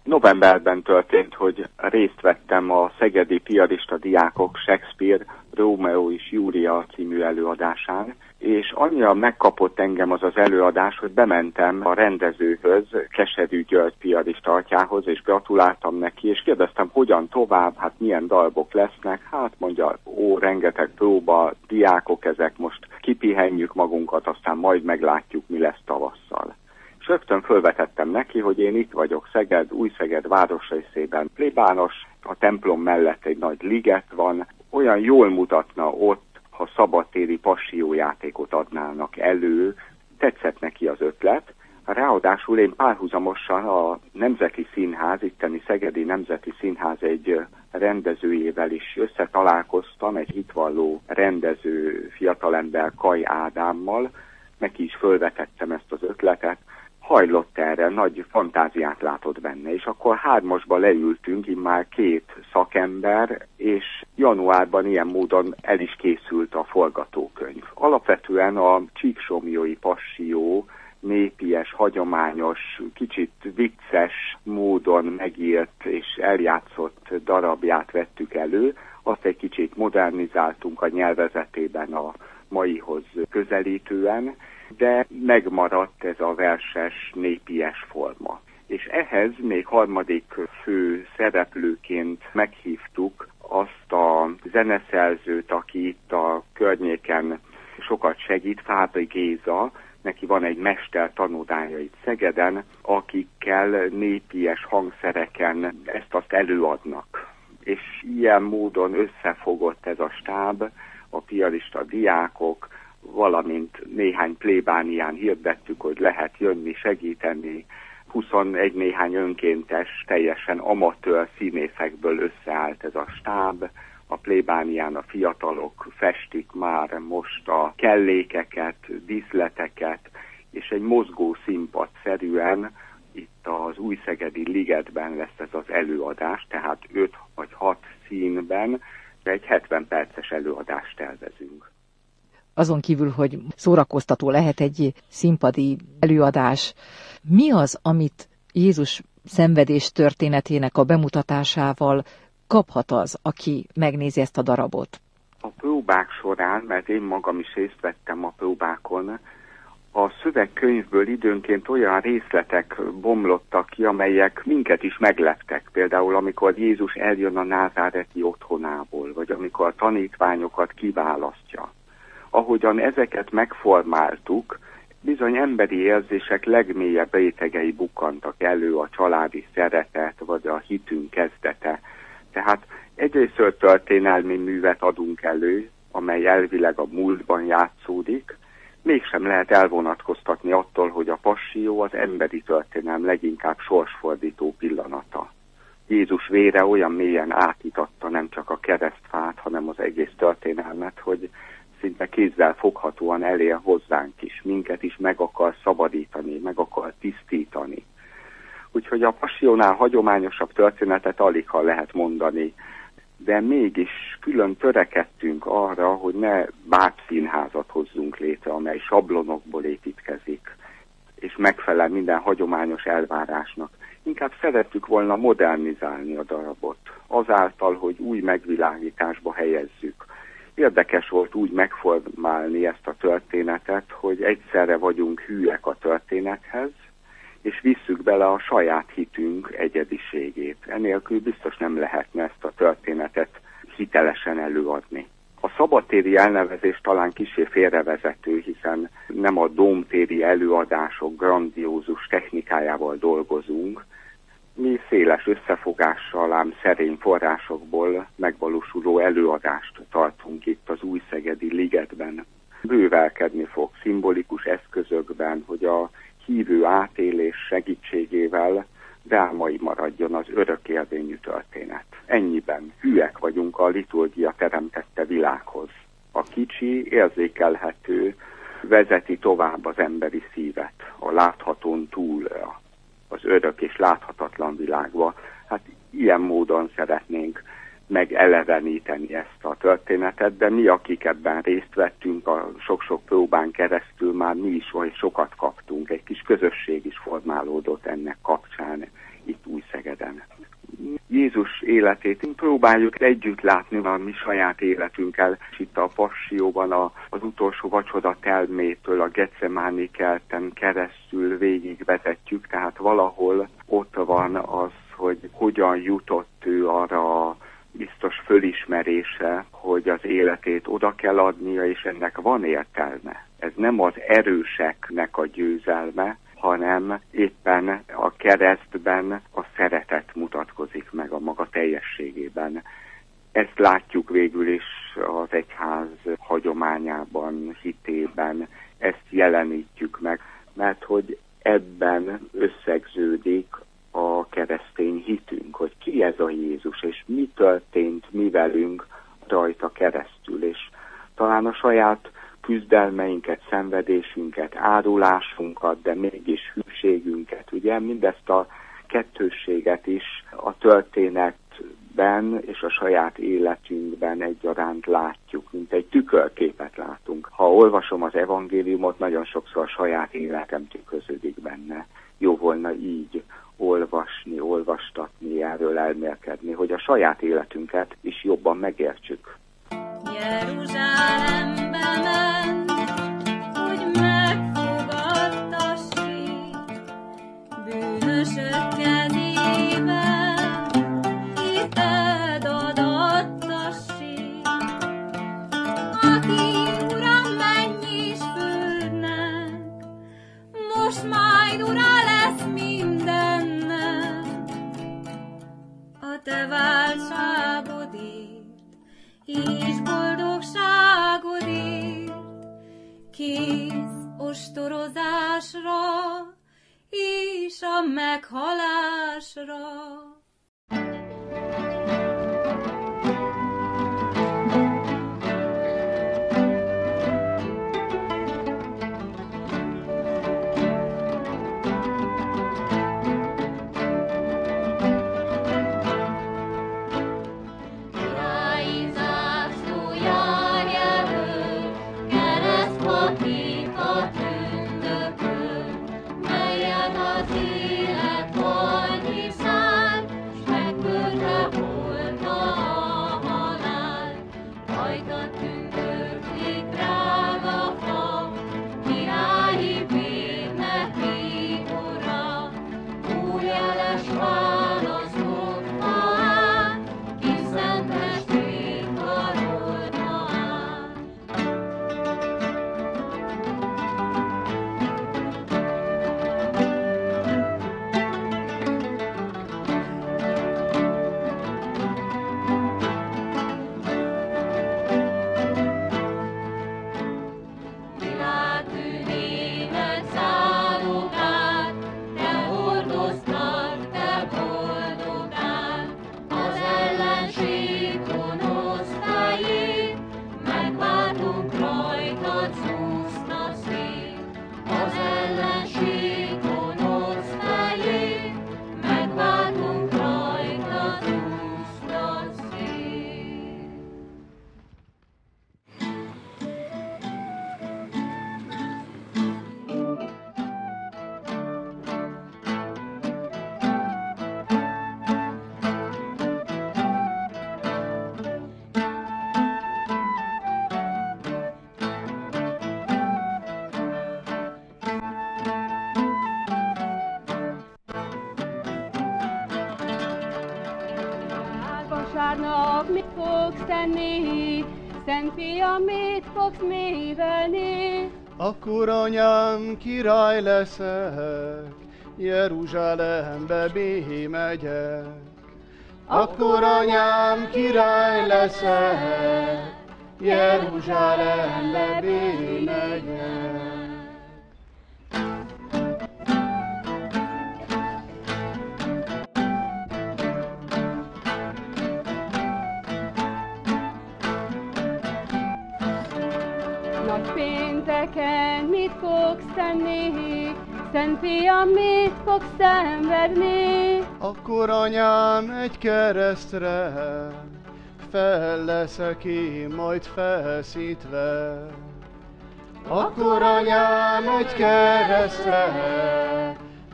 Novemberben történt, hogy részt vettem a szegedi piarista diákok Shakespeare, Rómeó és Júlia című előadásán, és annyira megkapott engem az előadás, hogy bementem a rendezőhöz, Keserű György piarista atyához, és gratuláltam neki, és kérdeztem, hogyan tovább, hát milyen dalgok lesznek, hát mondja, rengeteg próba, diákok ezek, most kipihenjük magunkat, aztán majd meglátjuk, mi lesz tavasszal. És rögtön fölvetettem neki, hogy én itt vagyok Szeged, Új-Szeged városrészében plébános, a templom mellett egy nagy liget van, olyan jól mutatna ott, ha szabadtéri passió-játékot adnának elő, tetszett neki az ötlet. Ráadásul én párhuzamosan a Nemzeti Színház, itteni Szegedi Nemzeti Színház egy rendezőjével is összetalálkoztam, egy hitvalló rendező fiatalember Kaj Ádámmal, neki is fölvetettem ezt az ötletet, hajlott erre, nagy fantáziát látott benne, és akkor hármasba leültünk, immár 2 szakember, és januárban ilyen módon el is készült a forgatókönyv. Alapvetően a csíksomlyói passió népies, hagyományos, kicsit vicces módon megírt és eljátszott darabját vettük elő, azt egy kicsit modernizáltunk a nyelvezetében a maihoz közelítően, de megmaradt ez a verses, népies forma. És ehhez még harmadik fő szereplőként meghívtuk azt a zeneszerzőt, aki itt a környéken sokat segít, Fábri Géza, neki van egy mester tanórája itt Szegeden, akikkel népies hangszereken ezt-azt előadnak. És ilyen módon összefogott ez a stáb, a piarista diákok, valamint néhány plébánián hirdettük, hogy lehet jönni, segíteni. 21 néhány önkéntes, teljesen amatőr színészekből összeállt ez a stáb. A plébánián a fiatalok festik már most a kellékeket, díszleteket, és egy mozgó színpad-szerűen itt az Újszegedi Ligetben lesz ez az előadás, tehát 5 vagy 6 színben, de egy 70 perces előadást tervezünk.
Azon kívül, hogy szórakoztató lehet egy színpadi előadás, mi az, amit Jézus szenvedés történetének a bemutatásával kaphat az, aki megnézi ezt a darabot?
A próbák során, mert én magam is részt vettem a próbákon, a szövegkönyvből időnként olyan részletek bomlottak ki, amelyek minket is megleptek. Például amikor Jézus eljön a názáreti otthonából, vagy amikor a tanítványokat kiválasztja. Ahogyan ezeket megformáltuk, bizony emberi érzések legmélyebb rétegei bukkantak elő, a családi szeretet, vagy a hitünk kezdete. Tehát egyrészt történelmi művet adunk elő, amely elvileg a múltban játszódik, mégsem lehet elvonatkoztatni attól, hogy a passzió az emberi történelem leginkább sorsfordító pillanata. Jézus vére olyan mélyen átítatta nem csak a keresztfát, hanem az egész történelmet, hogy szinte kézzel foghatóan elér hozzánk is, minket is meg akar szabadítani, meg akar tisztítani. Úgyhogy a passziónál hagyományosabb történetet aligha lehet mondani, de mégis külön törekedtünk arra, hogy ne bábszínházat hozzunk létre, amely sablonokból építkezik, és megfelel minden hagyományos elvárásnak. Inkább szerettük volna modernizálni a darabot, azáltal, hogy új megvilágításba helyezzük. Érdekes volt úgy megformálni ezt a történetet, hogy egyszerre vagyunk hűek a történethez, és visszük bele a saját hitünk egyediségét. Enélkül biztos nem lehetne ezt a történetet hitelesen előadni. A szabadtéri elnevezés talán kissé félrevezető, hiszen nem a dómtéri előadások grandiózus technikájával dolgozunk. Mi széles összefogással, ám szerény forrásokból megvalósuló előadást tartunk itt az Újszegedi Ligetben. Bővelkedni fog szimbolikus eszközökben, hogy a hívő átélés segítségével drámai maradjon az örökérvényű történet. Ennyiben hűek vagyunk a liturgia teremtette világhoz. A kicsi, érzékelhető vezeti tovább az emberi szívet, a láthatón túlra, az örök és láthatatlan világba. Hát ilyen módon szeretnénk megeleveníteni ezt a történetet, de mi, akik ebben részt vettünk a sok-sok próbán keresztül, már mi is olyan sokat kaptunk, egy kis közösség is formálódott ennek kapcsán itt Újszegeden. Jézus életét próbáljuk együtt látni a mi saját életünkkel, és itt a passzióban az utolsó vacsora telmétől a Getsemáni kerten keresztül végig vezetjük, tehát valahol ott van az, hogy hogyan jutott ő arra a biztos fölismerése, hogy az életét oda kell adnia, és ennek van értelme. Ez nem az erőseknek a győzelme, hanem éppen a keresztben a szeretet mutatkozik meg a maga teljességében. Ezt látjuk végül is az egyház hagyományában, hitében, ezt jelenítjük meg, mert hogy ebben összegződik a keresztény hitünk, hogy ki ez a Jézus, és mi történt mi velünk rajta keresztül, és talán a saját küzdelmeinket, szenvedésünket, árulásunkat, de mégis hűségünket, ugye mindezt a kettősséget is a történetben és a saját életünkben egyaránt látjuk, mint egy tükörképet látunk. Ha olvasom az evangéliumot, nagyon sokszor a saját életem tükröződik benne. Jó volna így olvasni, olvastatni, erről elmélkedni, hogy a saját életünket is jobban megértsük.
Jeruzsálembe ment, hogy megfogadtassék, bűnösök kezében hited adattassék. Aki, Uram, menj és földnek, most majd ura lesz mindennek, a te váltságodért és boldogságodért, kész ostorozásra és a meghalásra.
vasárnap mit fogsz tenni? Szent Fiam, mit fogsz művelni?
Akkor anyám, király leszek, Jeruzsálembe megyek. Akkor anyám, király leszek, Jeruzsálembe megyek.
Pénteken mit fogsz tenni? Szent Fiam, mit fogsz szenvedni?
Akkor anyám, egy keresztre fel leszek én majd felszítve. Akkor anyám, egy keresztre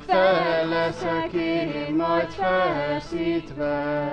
fel leszek én majd felszítve.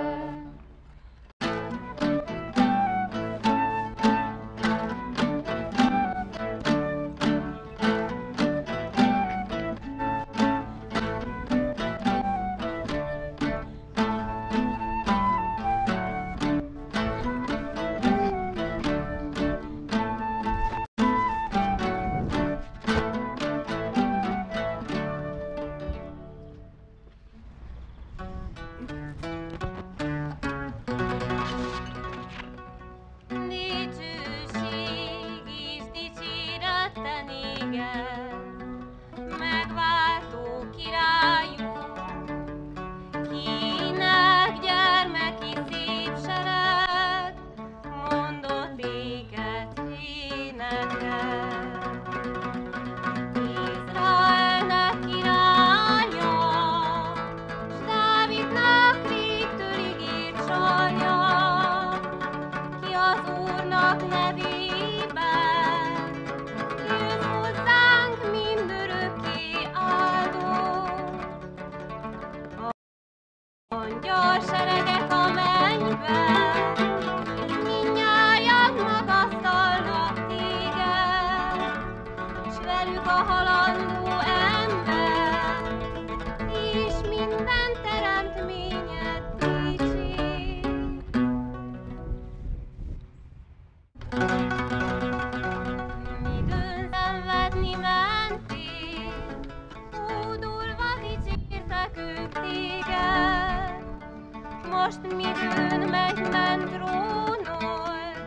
Most midőn megment trónolsz,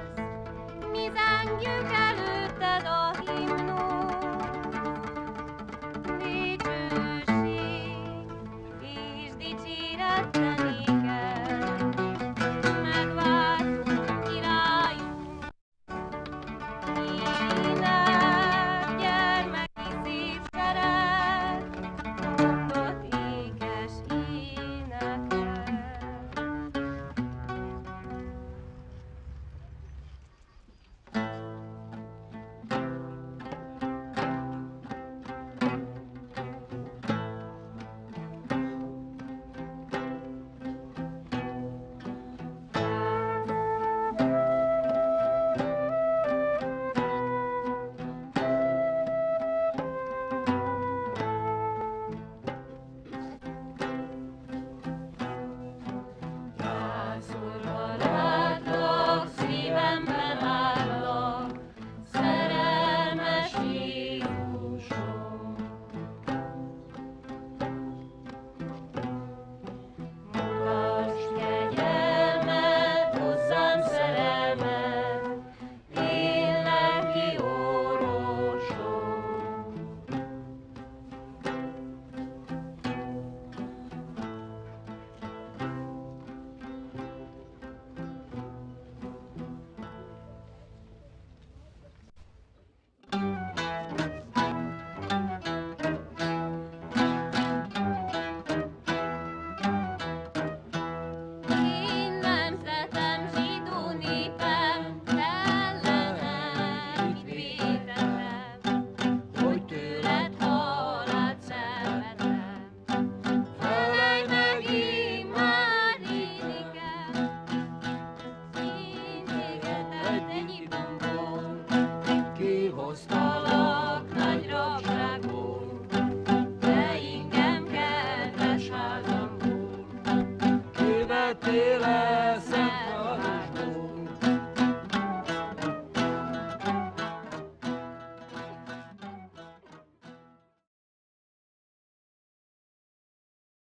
mi zengjük előtted a himnuszt. Dicsőség és dicséret te néked, megváltunk királyunk. Ének, gyermeki szép szeret, mondott ékes éneket. Téle